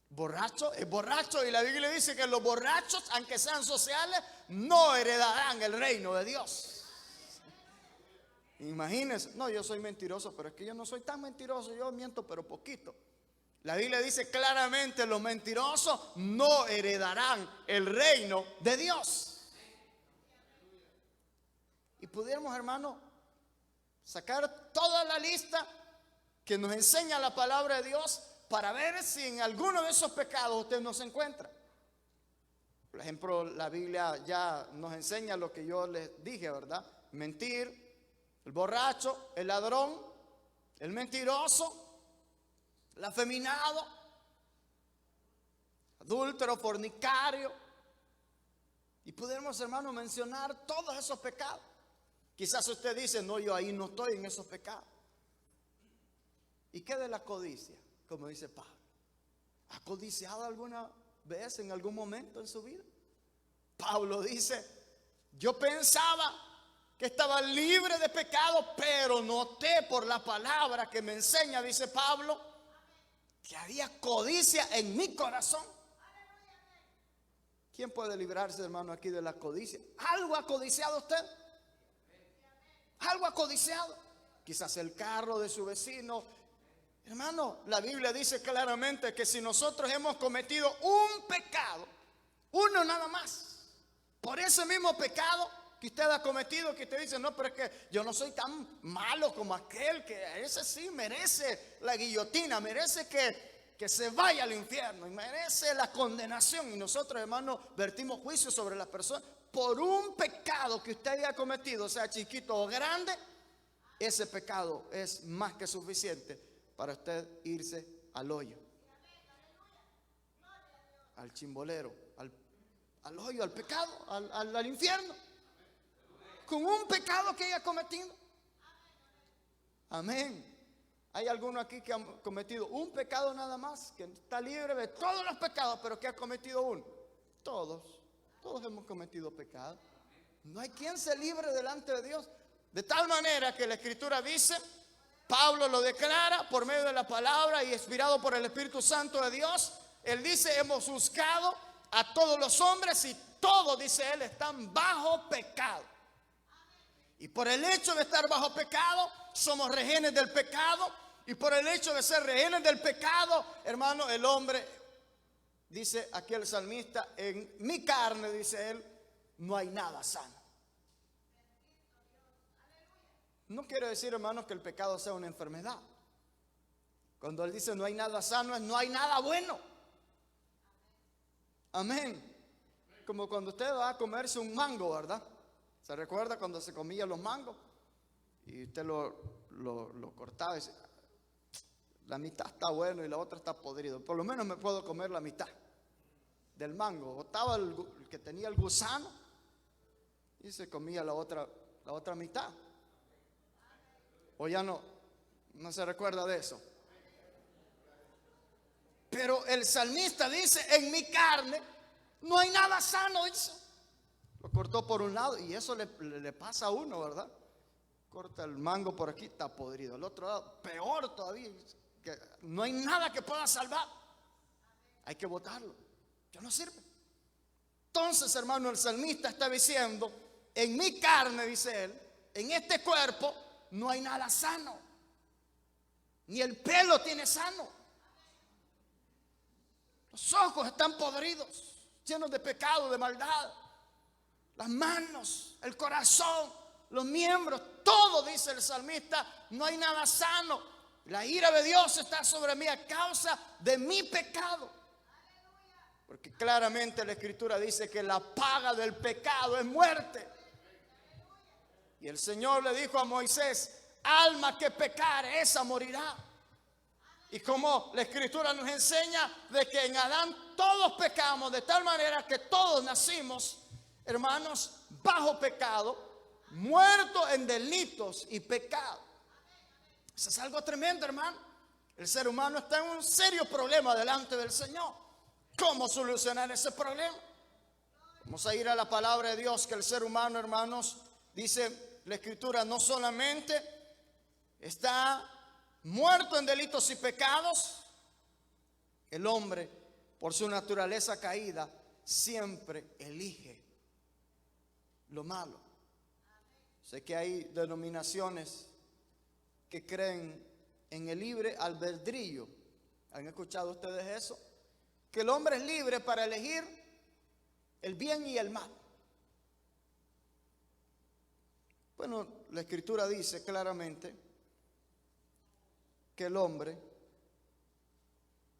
Borracho es borracho, y la Biblia dice que los borrachos, aunque sean sociales, no heredarán el reino de Dios. Imagínense, no, yo soy mentiroso, pero es que yo no soy tan mentiroso, yo miento pero poquito. La Biblia dice claramente: los mentirosos no heredarán el reino de Dios. Y pudiéramos, hermano, sacar toda la lista que nos enseña la palabra de Dios para ver si en alguno de esos pecados usted no se encuentra. Por ejemplo, la Biblia ya nos enseña lo que yo les dije, ¿verdad? Mentir, el borracho, el ladrón, el mentiroso, el afeminado, adúltero, fornicario. Y podemos, hermano, mencionar todos esos pecados. Quizás usted dice: no, yo ahí no estoy en esos pecados. ¿Y qué de la codicia? Como dice Pablo, ¿ha codiciado alguna vez en algún momento en su vida? Pablo dice: yo pensaba que estaba libre de pecado, pero noté por la palabra que me enseña, dice Pablo, que había codicia en mi corazón. ¿Quién puede librarse, hermano, aquí de la codicia? ¿Algo ha codiciado usted? ¿Algo ha codiciado? Quizás el carro de su vecino. Hermano, la Biblia dice claramente que si nosotros hemos cometido un pecado, uno nada más, por ese mismo pecado que usted ha cometido, que usted dice: no, pero es que yo no soy tan malo como aquel, que ese sí merece la guillotina, merece que se vaya al infierno y merece la condenación. Y nosotros, hermanos, vertimos juicio sobre la persona por un pecado que usted haya cometido, sea chiquito o grande. Ese pecado es más que suficiente para usted irse al hoyo, al chimbolero, al hoyo, al pecado, al infierno, con un pecado que haya cometido. Amén. Hay alguno aquí que ha cometido un pecado nada más, que está libre de todos los pecados, pero que ha cometido uno. Todos hemos cometido pecado. No hay quien se libre delante de Dios. De tal manera que la Escritura dice, Pablo lo declara por medio de la palabra y inspirado por el Espíritu Santo de Dios. Él dice: hemos juzgado a todos los hombres y todos, dice él, están bajo pecado. Y por el hecho de estar bajo pecado, somos rehenes del pecado. Y por el hecho de ser rehenes del pecado, hermano, el hombre, dice aquí el salmista, en mi carne, dice él, no hay nada sano. No quiere decir, hermanos, que el pecado sea una enfermedad. Cuando él dice no hay nada sano, es no hay nada bueno. Amén. Como cuando usted va a comerse un mango, ¿verdad? ¿Se recuerda cuando se comía los mangos? Y usted lo cortaba y dice, la mitad está bueno y la otra está podrido. Por lo menos me puedo comer la mitad del mango. O estaba el que tenía el gusano y se comía la otra mitad. O ya no se recuerda de eso. Pero el salmista dice, en mi carne no hay nada sano, dice. Lo cortó por un lado y eso le pasa a uno, ¿verdad? Corta el mango por aquí, está podrido. El otro lado, peor todavía, que no hay nada que pueda salvar. Hay que botarlo, ya no sirve. Entonces, hermano, el salmista está diciendo, en mi carne, dice él, en este cuerpo no hay nada sano. Ni el pelo tiene sano. Los ojos están podridos, llenos de pecado, de maldad. Las manos, el corazón, los miembros, todo, dice el salmista, no hay nada sano. La ira de Dios está sobre mí a causa de mi pecado. Porque claramente la Escritura dice que la paga del pecado es muerte. Y el Señor le dijo a Moisés, alma que pecare, esa morirá. Y como la Escritura nos enseña de que en Adán todos pecamos, de tal manera que todos nacimos, hermanos, bajo pecado, muertos en delitos y pecados. Eso es algo tremendo, hermano. El ser humano está en un serio problema delante del Señor. ¿Cómo solucionar ese problema? Vamos a ir a la palabra de Dios, que el ser humano, hermanos, dice la Escritura, no solamente está muerto en delitos y pecados, el hombre, por su naturaleza caída, siempre elige lo malo. Sé que hay denominaciones que creen en el libre albedrío. ¿Han escuchado ustedes eso? Que el hombre es libre para elegir el bien y el mal. Bueno, la Escritura dice claramente que el hombre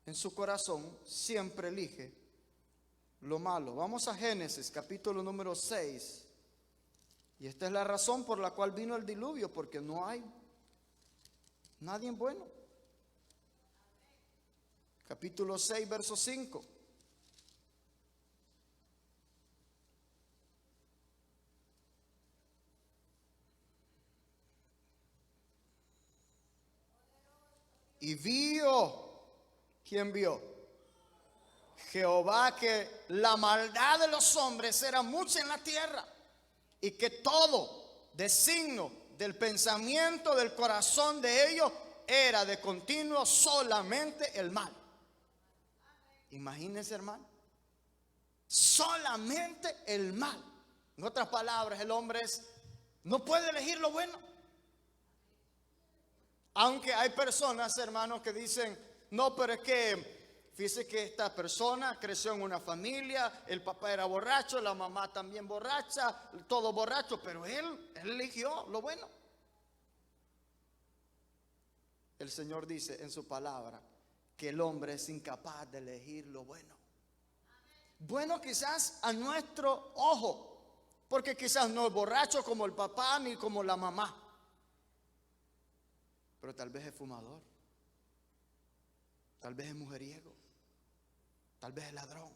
en su corazón siempre elige lo malo. Vamos a Génesis capítulo número 6. Y esta es la razón por la cual vino el diluvio, porque no hay nadie bueno. Capítulo 6, verso 5. Y vio, ¿quién vio? Jehová, que la maldad de los hombres era mucha en la tierra, y que todo designio del pensamiento del corazón de ellos era de continuo solamente el mal. Imagínense, hermano, solamente el mal. En otras palabras, el hombre no puede elegir lo bueno. Aunque hay personas, hermanos, que dicen, no, pero es que fíjese que esta persona creció en una familia, el papá era borracho, la mamá también borracha, todo borracho, pero él eligió lo bueno. El Señor dice en su palabra que el hombre es incapaz de elegir lo bueno. Bueno, quizás a nuestro ojo, porque quizás no es borracho como el papá ni como la mamá, pero tal vez es fumador, tal vez es mujeriego, tal vez es ladrón,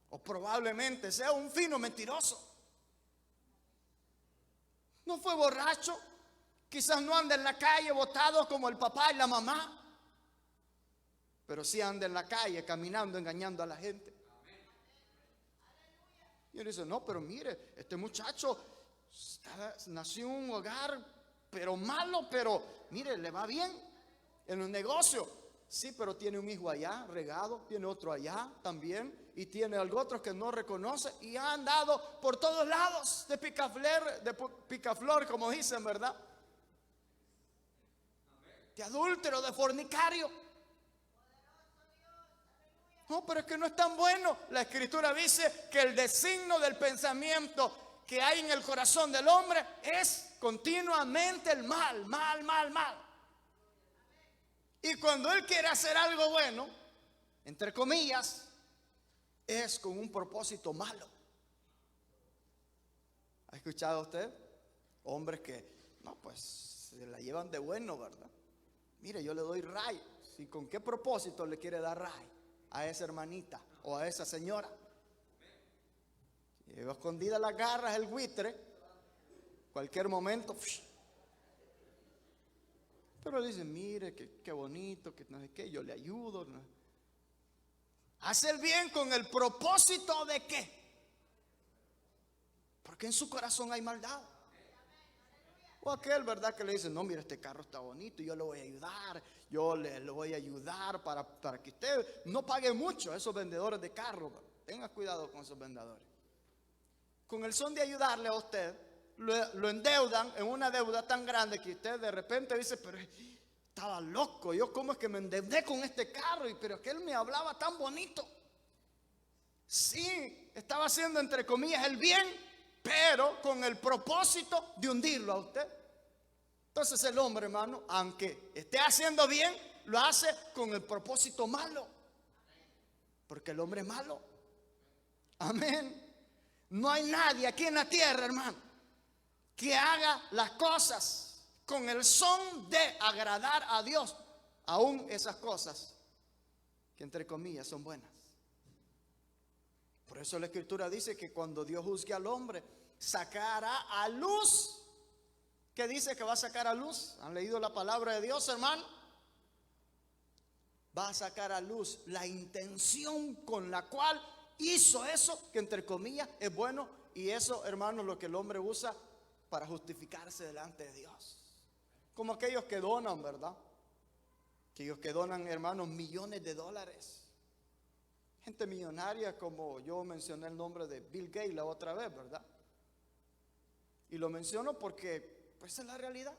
o probablemente sea un fino mentiroso. No fue borracho, quizás no anda en la calle botado como el papá y la mamá, pero sí anda en la calle caminando, engañando a la gente. Y él dice, no, pero mire, este muchacho nació en un hogar, pero malo, pero mire, le va bien en un negocio. Sí, pero tiene un hijo allá regado, tiene otro allá también, y tiene algo otro que no reconoce y ha andado por todos lados de picaflor, como dicen, ¿verdad? De adúltero, de fornicario. No, pero es que no es tan bueno. La Escritura dice que el designio del pensamiento que hay en el corazón del hombre es continuamente el mal, mal, mal, mal. Y cuando él quiere hacer algo bueno, entre comillas, es con un propósito malo. ¿Ha escuchado usted? Hombres que, no, pues se la llevan de bueno, ¿verdad? Mire, yo le doy ray. ¿Y con qué propósito le quiere dar ray a esa hermanita o a esa señora? Lleva escondida las garras el buitre, cualquier momento. Pero dice, mire, qué bonito, que no sé qué, yo le ayudo. ¿No? Hace el bien con el propósito de qué. Porque en su corazón hay maldad. O aquel, ¿verdad? Que le dice, no, mira, este carro está bonito, yo le voy a ayudar, yo le voy a ayudar para que usted no pague mucho a esos vendedores de carros. Tenga cuidado con esos vendedores. Con el son de ayudarle a usted, lo endeudan en una deuda tan grande que usted de repente dice, pero estaba loco, yo cómo es que me endeudé con este carro, pero aquel me hablaba tan bonito. Sí, estaba haciendo entre comillas el bien, pero con el propósito de hundirlo a usted. Entonces el hombre, hermano, aunque esté haciendo bien, lo hace con el propósito malo, porque el hombre es malo. Amén. No hay nadie aquí en la tierra, hermano, que haga las cosas con el son de agradar a Dios, aún esas cosas que entre comillas son buenas. Por eso la Escritura dice que cuando Dios juzgue al hombre, sacará a luz. ¿Qué dice que va a sacar a luz? ¿Han leído la palabra de Dios, hermano? Va a sacar a luz la intención con la cual hizo eso, que entre comillas es bueno. Y eso, hermano, es lo que el hombre usa para justificarse delante de Dios. Como aquellos que donan, ¿verdad? Aquellos que donan, hermanos, millones de dólares. Gente millonaria, como yo mencioné el nombre de Bill Gates la otra vez, ¿verdad? Y lo menciono porque pues es la realidad.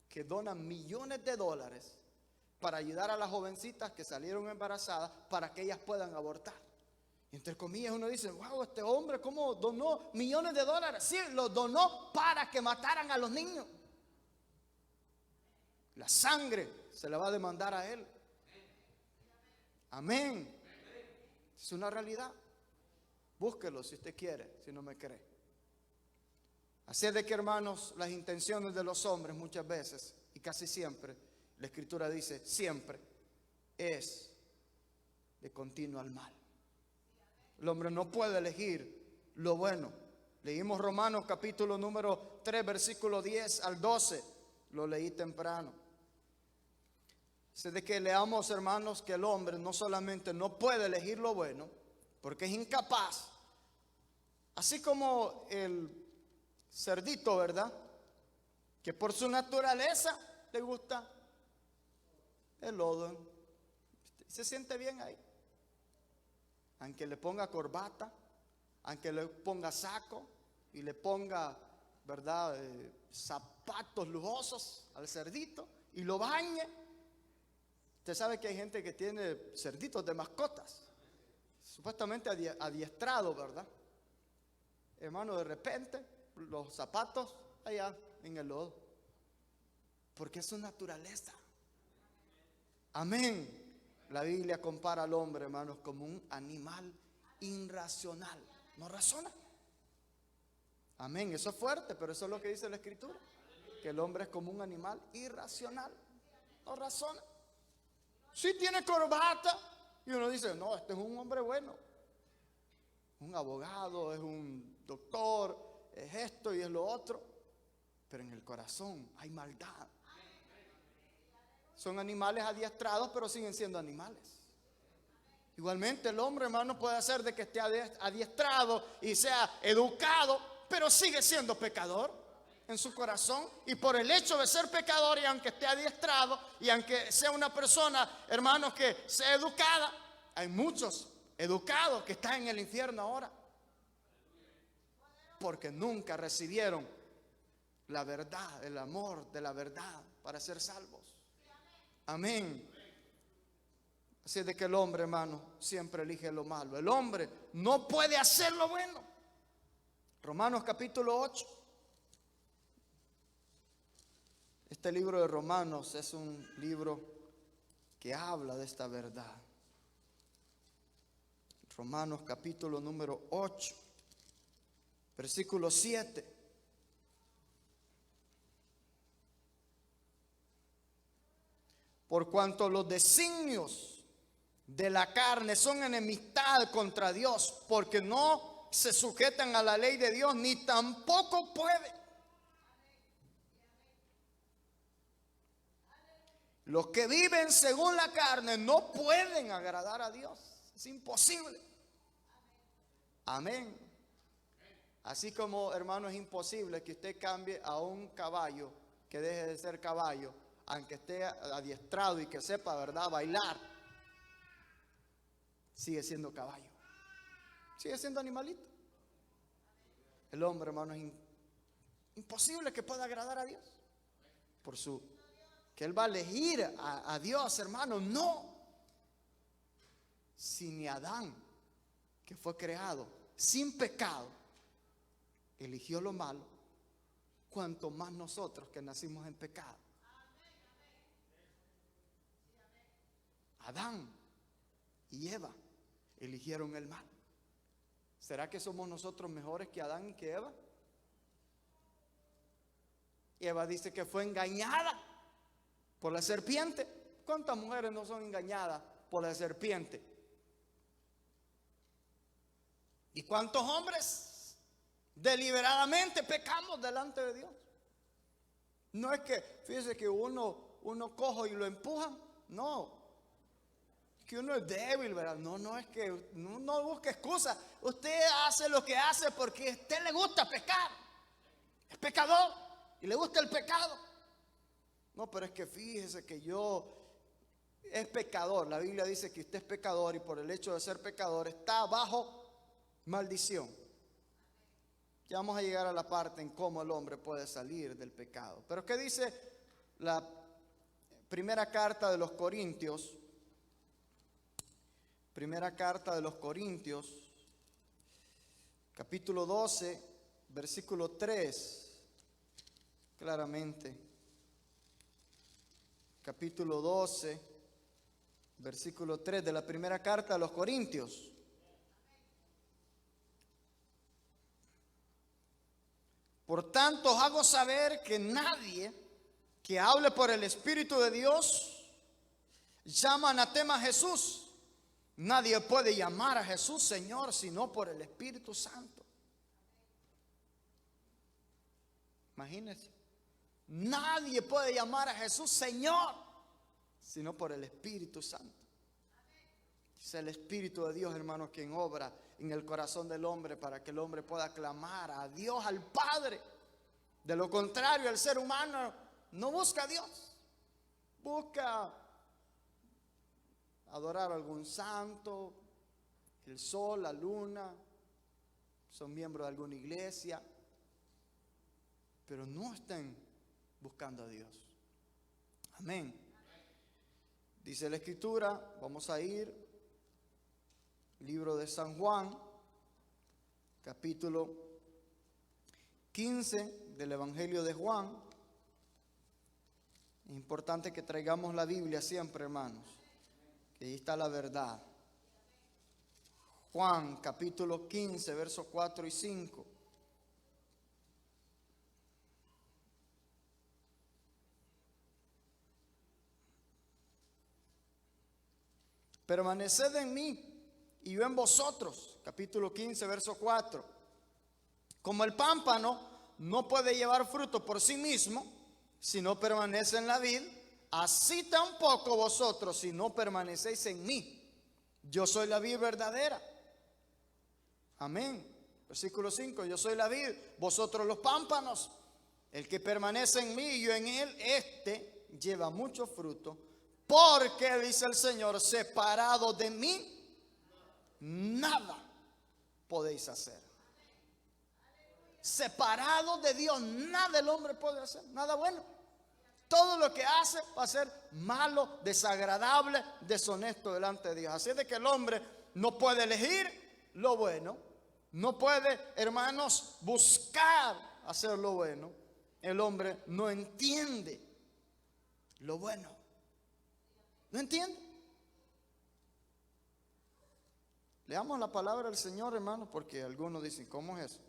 Que donan millones de dólares para ayudar a las jovencitas que salieron embarazadas para que ellas puedan abortar. Y entre comillas uno dice, wow, este hombre cómo donó millones de dólares. Sí, los donó para que mataran a los niños. La sangre se la va a demandar a él. Amén. Es una realidad. Búsquelo si usted quiere, si no me cree. Así es de que, hermanos, las intenciones de los hombres muchas veces, y casi siempre, la Escritura dice siempre, es de continuo al mal. El hombre no puede elegir lo bueno. Leímos Romanos capítulo número 3, versículo 10 al 12. Lo leí temprano. Así es de que leamos, hermanos, que el hombre no solamente no puede elegir lo bueno, porque es incapaz. Así como el cerdito, ¿verdad? Que por su naturaleza le gusta el lodo. Se siente bien ahí. Aunque le ponga corbata, aunque le ponga saco y le ponga, ¿verdad? Zapatos lujosos al cerdito y lo bañe. Usted sabe que hay gente que tiene cerditos de mascotas, supuestamente adiestrados, ¿verdad? Hermano, de repente los zapatos allá en el lodo, porque es su naturaleza. Amén. La Biblia compara al hombre, hermanos, como un animal irracional. No razona. Amén. Eso es fuerte, pero eso es lo que dice la Escritura, que el hombre es como un animal irracional. No razona. Sí tiene corbata y uno dice, no, este es un hombre bueno, un abogado, es un doctor, es esto y es lo otro, pero en el corazón hay maldad. Son animales adiestrados, pero siguen siendo animales. Igualmente el hombre, hermano, puede hacer de que esté adiestrado y sea educado, pero sigue siendo pecador en su corazón. Y por el hecho de ser pecador, y aunque esté adiestrado y aunque sea una persona, hermanos, que sea educada, Hay muchos educados que están en el infierno ahora porque nunca recibieron la verdad, el amor de la verdad para ser salvos. Amén. Así de que el hombre, hermano, siempre elige lo malo. El hombre no puede hacer lo bueno. Romanos capítulo 8. Este libro de Romanos es un libro que habla de esta verdad. Romanos capítulo número 8, versículo 7. Por cuanto los designios de la carne son enemistad contra Dios, porque no se sujetan a la ley de Dios, ni tampoco puede. Los que viven según la carne no pueden agradar a Dios. Es imposible. Amén. Así como, hermano, es imposible que usted cambie a un caballo que deje de ser caballo, aunque esté adiestrado y que sepa, ¿verdad?, bailar. Sigue siendo caballo. Sigue siendo animalito. El hombre, hermano, es imposible que pueda agradar a Dios. Por su, que él va a elegir a Dios, hermano, no. Si ni Adán, que fue creado sin pecado, eligió lo malo, cuanto más nosotros que nacimos en pecado. Adán y Eva eligieron el mal. ¿Será que somos nosotros mejores que Adán y que Eva? Eva dice que fue engañada por la serpiente. ¿Cuántas mujeres no son engañadas por la serpiente? ¿Y cuántos hombres deliberadamente pecamos delante de Dios? No es que, fíjese que uno cojo y lo empujan. No, que uno es débil, ¿verdad? No es que no busque excusa. Usted hace lo que hace porque a usted le gusta pecar. Es pecador y le gusta el pecado. No, pero es que fíjese que es pecador. La Biblia dice que usted es pecador y por el hecho de ser pecador está bajo maldición. Ya vamos a llegar a la parte en cómo el hombre puede salir del pecado. Pero ¿qué dice la primera carta de los Corintios? Primera carta de los Corintios, capítulo 12, versículo 3, claramente. Capítulo 12, versículo 3 de la primera carta de los Corintios. Por tanto, os hago saber que nadie que hable por el Espíritu de Dios llama anatema a Jesús. Nadie puede llamar a Jesús Señor sino por el Espíritu Santo. Imagínense. Nadie puede llamar a Jesús Señor sino por el Espíritu Santo. Es el Espíritu de Dios, hermanos, quien obra en el corazón del hombre para que el hombre pueda clamar a Dios, al Padre. De lo contrario, el ser humano no busca a Dios. Busca adorar a algún santo, el sol, la luna, son miembros de alguna iglesia, pero no están buscando a Dios. Amén. Dice la Escritura, vamos a ir, libro de San Juan, capítulo 15 del Evangelio de Juan. Es importante que traigamos la Biblia siempre, hermanos. Ahí está la verdad. Juan capítulo 15, versos 4 y 5. Permaneced en mí y yo en vosotros. Capítulo 15, verso 4. Como el pámpano no puede llevar fruto por sí mismo si no permanece en la vid, así tampoco vosotros si no permanecéis en mí. Yo soy la vid verdadera. Amén. Versículo 5. Yo soy la vid, vosotros los pámpanos. El que permanece en mí y yo en él, este lleva mucho fruto. Porque, dice el Señor, separado de mí, nada podéis hacer. Separado de Dios, nada el hombre puede hacer, nada bueno. Todo lo que hace va a ser malo, desagradable, deshonesto delante de Dios. Así es de que el hombre no puede elegir lo bueno, no puede, hermanos, buscar hacer lo bueno. El hombre no entiende lo bueno. ¿No entiende? Leamos la palabra del Señor, hermanos, porque algunos dicen, ¿cómo es eso?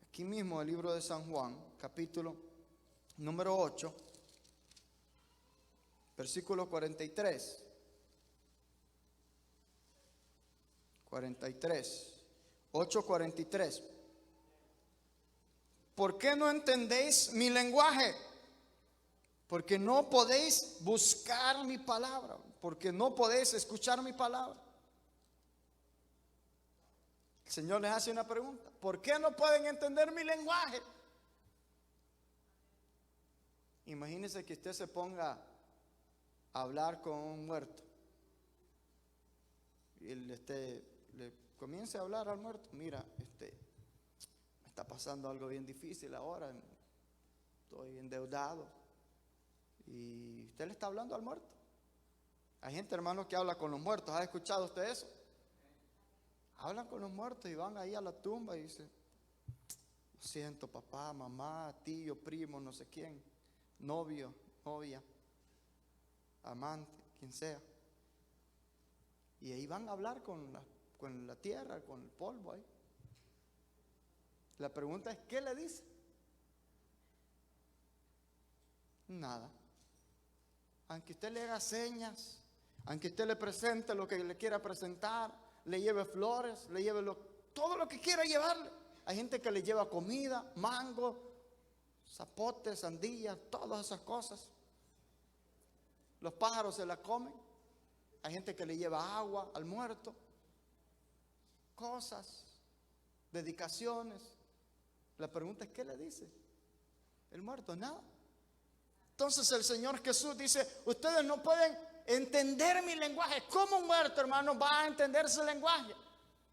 Aquí mismo el libro de San Juan, capítulo número 8, versículo 43. 8:43. ¿Por qué no entendéis mi lenguaje? Porque no podéis buscar mi palabra, porque no podéis escuchar mi palabra. El Señor les hace una pregunta: ¿por qué no pueden entender mi lenguaje? Imagínense que usted se ponga a hablar con un muerto y le comience a hablar al muerto. Mira, me está pasando algo bien difícil ahora, estoy endeudado. Y usted le está hablando al muerto. Hay gente, hermano, que habla con los muertos. ¿Ha escuchado usted eso? Hablan con los muertos y van ahí a la tumba y dicen: lo siento, papá, mamá, tío, primo, no sé quién, novio, novia, amante, quien sea. Y ahí van a hablar con la tierra, con el polvo ahí. La pregunta es: ¿qué le dice? Nada. Aunque usted le haga señas, aunque usted le presente lo que le quiera presentar, le lleve flores, le lleve todo lo que quiera llevarle. Hay gente que le lleva comida, mango, zapote, sandía, todas esas cosas. Los pájaros se la comen. Hay gente que le lleva agua al muerto, cosas, dedicaciones. La pregunta es: ¿qué le dice el muerto? Nada. Entonces el Señor Jesús dice: ustedes no pueden entender mi lenguaje. ¿Cómo un muerto, hermano, va a entender ese lenguaje?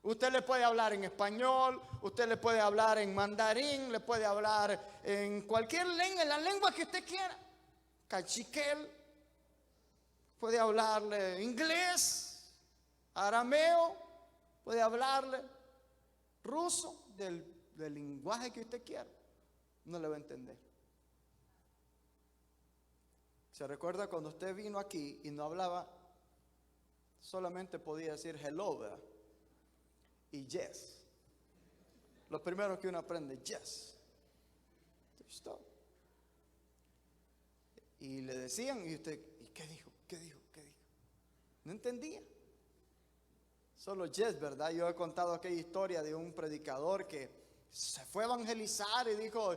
Usted le puede hablar en español, usted le puede hablar en mandarín, le puede hablar en cualquier lengua, en la lengua que usted quiera. Cachiquel, puede hablarle inglés, arameo, puede hablarle ruso, del lenguaje que usted quiera. No le va a entender. ¿Se recuerda cuando usted vino aquí y no hablaba? Solamente podía decir hello, ¿verdad? Y yes. Lo primero que uno aprende: yes. Y le decían, y usted: ¿y qué dijo? ¿Qué dijo? ¿Qué dijo? No entendía. Solo yes, ¿verdad? Yo he contado aquella historia de un predicador que se fue a evangelizar y dijo: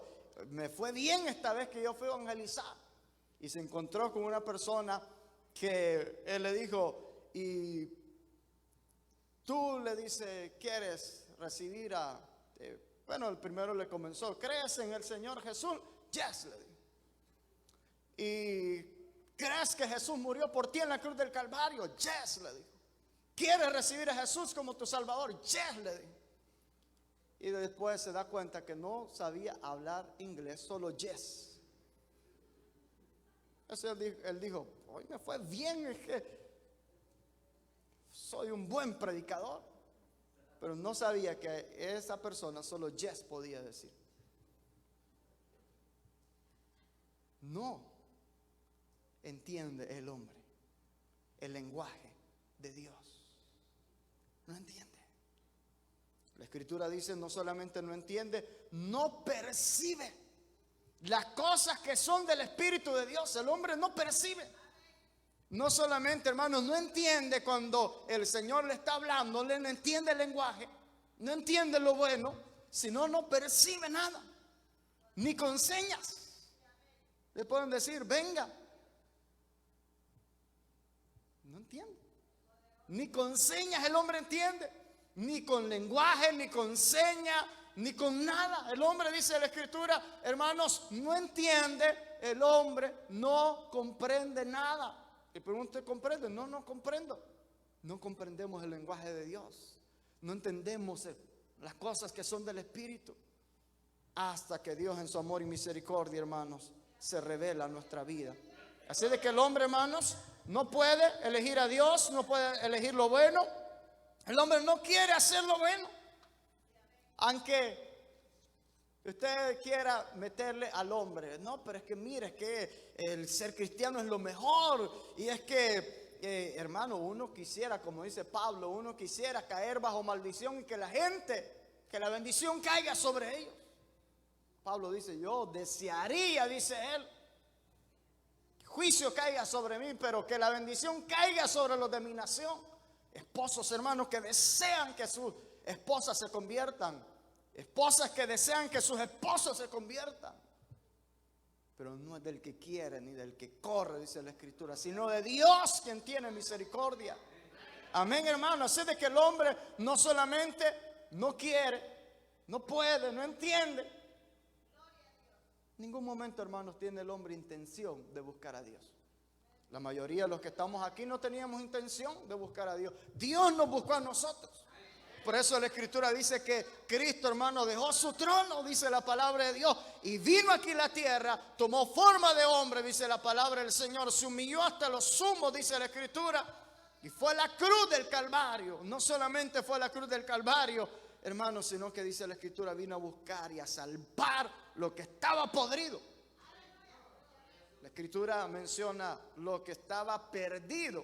me fue bien esta vez que yo fui a evangelizar. Y se encontró con una persona que él le dijo: y tú, le dice, ¿quieres recibir bueno, el primero le comenzó: ¿crees en el Señor Jesús? Yes, le dijo. ¿Y crees que Jesús murió por ti en la cruz del Calvario? Yes, le dijo. ¿Quieres recibir a Jesús como tu Salvador? Yes, le dijo. Y después se da cuenta que no sabía hablar inglés, solo yes. Eso él dijo: hoy me fue bien, es que soy un buen predicador. Pero no sabía que esa persona solo yes podía decir. No entiende el hombre el lenguaje de Dios. No entiende. La Escritura dice: no solamente no entiende, no percibe las cosas que son del Espíritu de Dios. El hombre no percibe. No solamente, hermanos, no entiende cuando el Señor le está hablando, no entiende el lenguaje, no entiende lo bueno, sino no percibe nada. Ni con señas le pueden decir: venga. No entiende. Ni con señas el hombre entiende. Ni con lenguaje, ni con señas, ni con nada. El hombre, dice la Escritura, hermanos, no entiende. El hombre no comprende nada. Y pregunta: ¿comprende? No comprendo. no comprendemos el lenguaje de Dios. No entendemos las cosas que son del Espíritu. Hasta que Dios en su amor y misericordia, hermanos, se revela en nuestra vida. Así de que el hombre, hermanos, no puede elegir a Dios, no puede elegir lo bueno. El hombre no quiere hacer lo bueno. Aunque usted quiera meterle al hombre, no, pero es que mire, es que el ser cristiano es lo mejor. Y es que, hermano, uno quisiera, como dice Pablo, uno quisiera caer bajo maldición y que la gente, que la bendición caiga sobre ellos. Pablo dice, yo desearía, dice él, que juicio caiga sobre mí, pero que la bendición caiga sobre los de mi nación. Esposos, hermanos, que desean que sus esposas se conviertan. Esposas que desean que sus esposos se conviertan. Pero no es del que quiere ni del que corre, dice la Escritura, sino de Dios quien tiene misericordia. Amén, hermano. Así de que el hombre no solamente no quiere, no puede, no entiende. Ningún momento, hermanos, tiene el hombre intención de buscar a Dios. La mayoría de los que estamos aquí no teníamos intención de buscar a Dios. Dios nos buscó a nosotros. Por eso la Escritura dice que Cristo, hermano, dejó su trono, dice la palabra de Dios, y vino aquí a la tierra, tomó forma de hombre, dice la palabra del Señor, se humilló hasta los sumos, dice la Escritura, y fue a la cruz del Calvario. No solamente fue a la cruz del Calvario, hermano, sino que dice la Escritura, vino a buscar y a salvar lo que estaba podrido. La Escritura menciona lo que estaba perdido,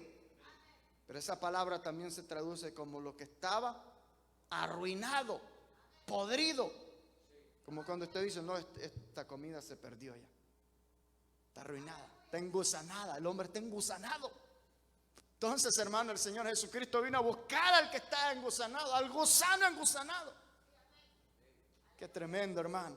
pero esa palabra también se traduce como lo que estaba arruinado, podrido. Como cuando usted dice, no, esta comida se perdió ya, está arruinada, está engusanada, el hombre está engusanado. Entonces, hermano, el Señor Jesucristo vino a buscar al que está engusanado, al gusano engusanado. Qué tremendo, hermano.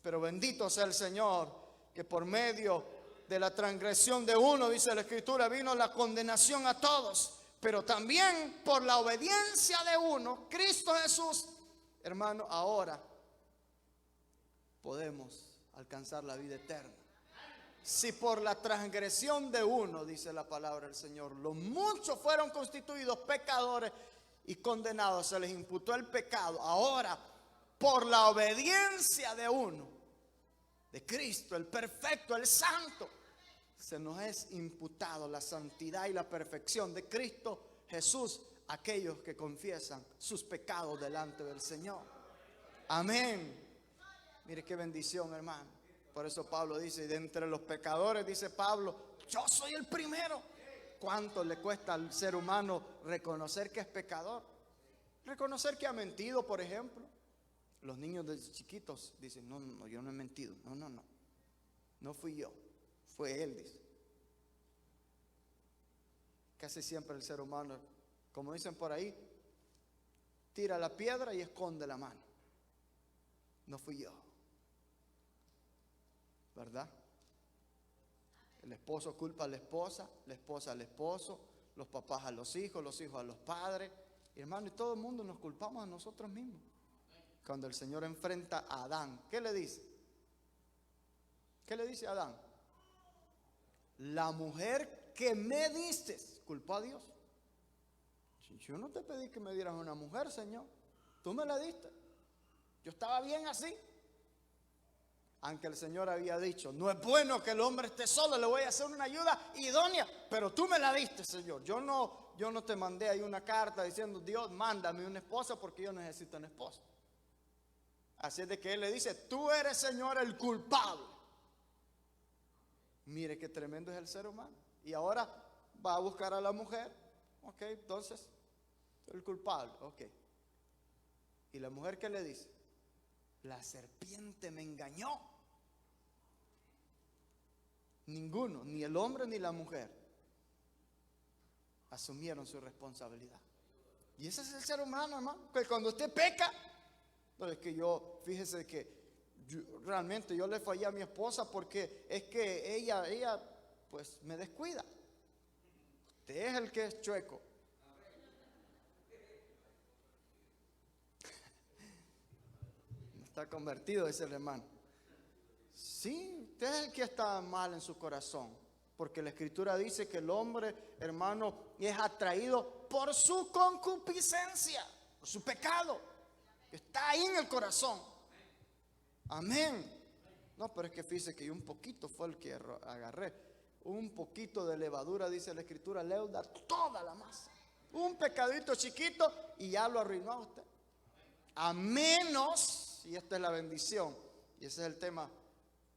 Pero bendito sea el Señor, que por medio de la transgresión de uno, dice la Escritura, vino la condenación a todos. Pero también por la obediencia de uno, Cristo Jesús, hermano, ahora podemos alcanzar la vida eterna. Si por la transgresión de uno, dice la palabra del Señor, los muchos fueron constituidos pecadores y condenados, se les imputó el pecado. Ahora, por la obediencia de uno, de Cristo, el perfecto, el santo, se nos es imputado la santidad y la perfección de Cristo Jesús, aquellos que confiesan sus pecados delante del Señor. Amén. Mire qué bendición, hermano. Por eso Pablo dice, de entre los pecadores, dice Pablo, yo soy el primero. ¿Cuánto le cuesta al ser humano reconocer que es pecador? Reconocer que ha mentido, por ejemplo. Los niños desde chiquitos dicen, no, yo no he mentido. No fui yo. Fue él, dice. Casi siempre el ser humano, como dicen por ahí, tira la piedra y esconde la mano. No fui yo, ¿verdad? El esposo culpa a la esposa al esposo, los papás a los hijos a los padres. Y hermano, y todo el mundo nos culpamos a nosotros mismos. Cuando el Señor enfrenta a Adán, ¿qué le dice? ¿Qué le dice a Adán? La mujer que me diste, culpó a Dios. Yo no te pedí que me dieras una mujer, Señor. Tú me la diste. Yo estaba bien así. Aunque el Señor había dicho, no es bueno que el hombre esté solo, le voy a hacer una ayuda idónea, pero tú me la diste, Señor. Yo no te mandé ahí una carta diciendo, Dios, mándame una esposa porque yo necesito una esposa. Así es de que Él le dice, tú eres, Señor, el culpable. Mire qué tremendo es el ser humano. Y ahora va a buscar a la mujer. Ok, entonces, el culpable. Ok. ¿Y la mujer qué le dice? La serpiente me engañó. Ninguno, ni el hombre ni la mujer, asumieron su responsabilidad. Y ese es el ser humano, hermano. Que cuando usted peca, no es que fíjese que realmente yo le fallé a mi esposa porque es que ella pues me descuida. Usted es el que es chueco. No está convertido, dice el hermano. Sí, usted es el que está mal en su corazón. Porque la Escritura dice que el hombre, hermano, es atraído por su concupiscencia, por su pecado, que está ahí en el corazón. Amén. No, pero es que fíjese que un poquito fue el que agarré. Un poquito de levadura, dice la Escritura, leuda toda la masa. Un pecadito chiquito y ya lo arruinó a usted. A menos, y esta es la bendición, y ese es el tema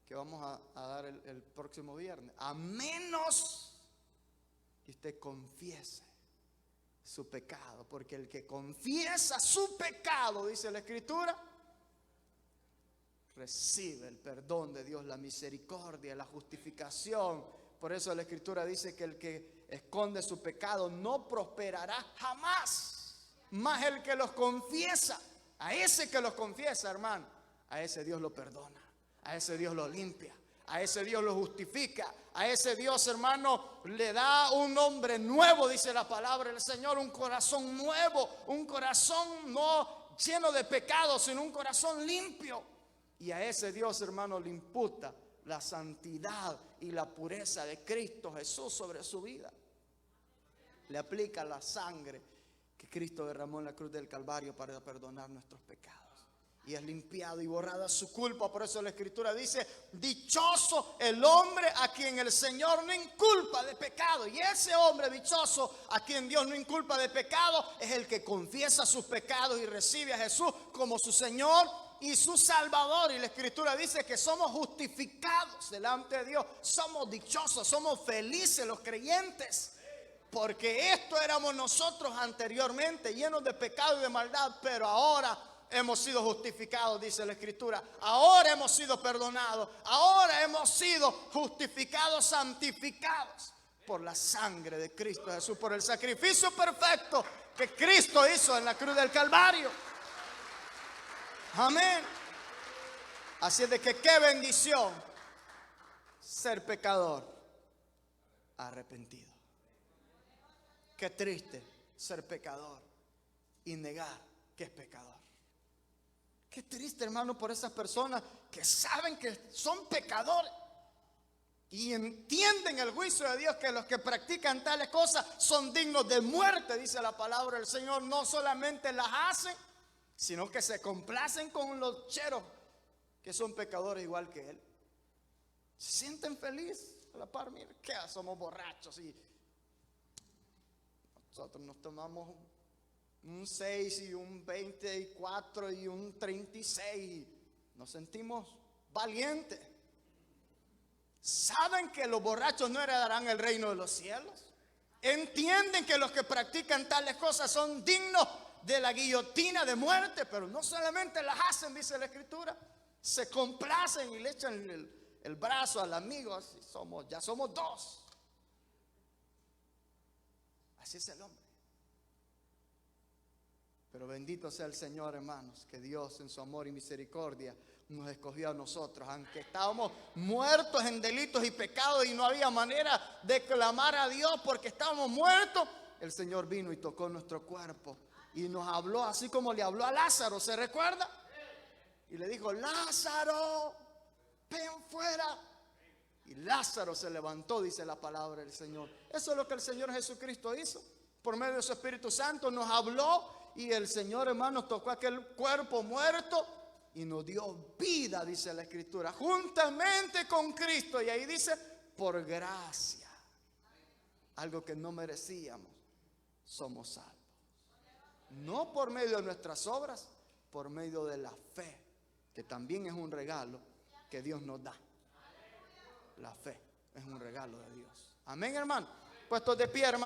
que vamos a dar el próximo viernes, a menos que usted confiese su pecado, porque el que confiesa su pecado, dice la Escritura, recibe el perdón de Dios, la misericordia, la justificación. Por eso la Escritura dice que el que esconde su pecado no prosperará jamás, mas el que los confiesa, a ese que los confiesa, hermano, a ese Dios lo perdona, a ese Dios lo limpia, a ese Dios lo justifica, a ese Dios, hermano, le da un nombre nuevo, dice la palabra del Señor, un corazón nuevo, un corazón no lleno de pecado, sino un corazón limpio. Y a ese Dios, hermano, le imputa la santidad y la pureza de Cristo Jesús sobre su vida. Le aplica la sangre que Cristo derramó en la cruz del Calvario para perdonar nuestros pecados. Y es limpiado y borrada su culpa. Por eso la Escritura dice: dichoso el hombre a quien el Señor no inculpa de pecado. Y ese hombre dichoso a quien Dios no inculpa de pecado es el que confiesa sus pecados y recibe a Jesús como su Señor y su Salvador. Y la Escritura dice que somos justificados delante de Dios. Somos dichosos, somos felices los creyentes, porque esto éramos nosotros anteriormente, llenos de pecado y de maldad, pero ahora hemos sido justificados, dice la Escritura. Ahora hemos sido perdonados, ahora hemos sido justificados, santificados por la sangre de Cristo Jesús, por el sacrificio perfecto que Cristo hizo en la cruz del Calvario. Amén. Así es de que qué bendición ser pecador arrepentido. Qué triste ser pecador y negar que es pecador. Qué triste, hermano, por esas personas que saben que son pecadores y entienden el juicio de Dios, que los que practican tales cosas son dignos de muerte, dice la palabra del Señor. No solamente las hacen, sino que se complacen con los cheros que son pecadores igual que él. Se sienten felices a la par. Mira, que somos borrachos y nosotros nos tomamos un 6 y un 24 y un 36. Nos sentimos valientes. ¿Saben que los borrachos no heredarán el reino de los cielos? ¿Entienden que los que practican tales cosas son dignos de la guillotina de muerte? Pero no solamente las hacen, dice la Escritura, se complacen y le echan el brazo al amigo. Así ya somos dos. Así es el hombre. Pero bendito sea el Señor, hermanos, que Dios en su amor y misericordia nos escogió a nosotros, aunque estábamos muertos en delitos y pecados y no había manera de clamar a Dios porque estábamos muertos. El Señor vino y tocó nuestro cuerpo y nos habló así como le habló a Lázaro, ¿se recuerda? Y le dijo: Lázaro, ven fuera. Y Lázaro se levantó, dice la palabra del Señor. Eso es lo que el Señor Jesucristo hizo. Por medio de su Espíritu Santo nos habló y el Señor, hermanos, tocó aquel cuerpo muerto y nos dio vida, dice la Escritura, juntamente con Cristo. Y ahí dice: por gracia, algo que no merecíamos, somos salvos. No por medio de nuestras obras, por medio de la fe, que también es un regalo que Dios nos da. La fe es un regalo de Dios. Amén, hermano. Puestos de pie, hermano.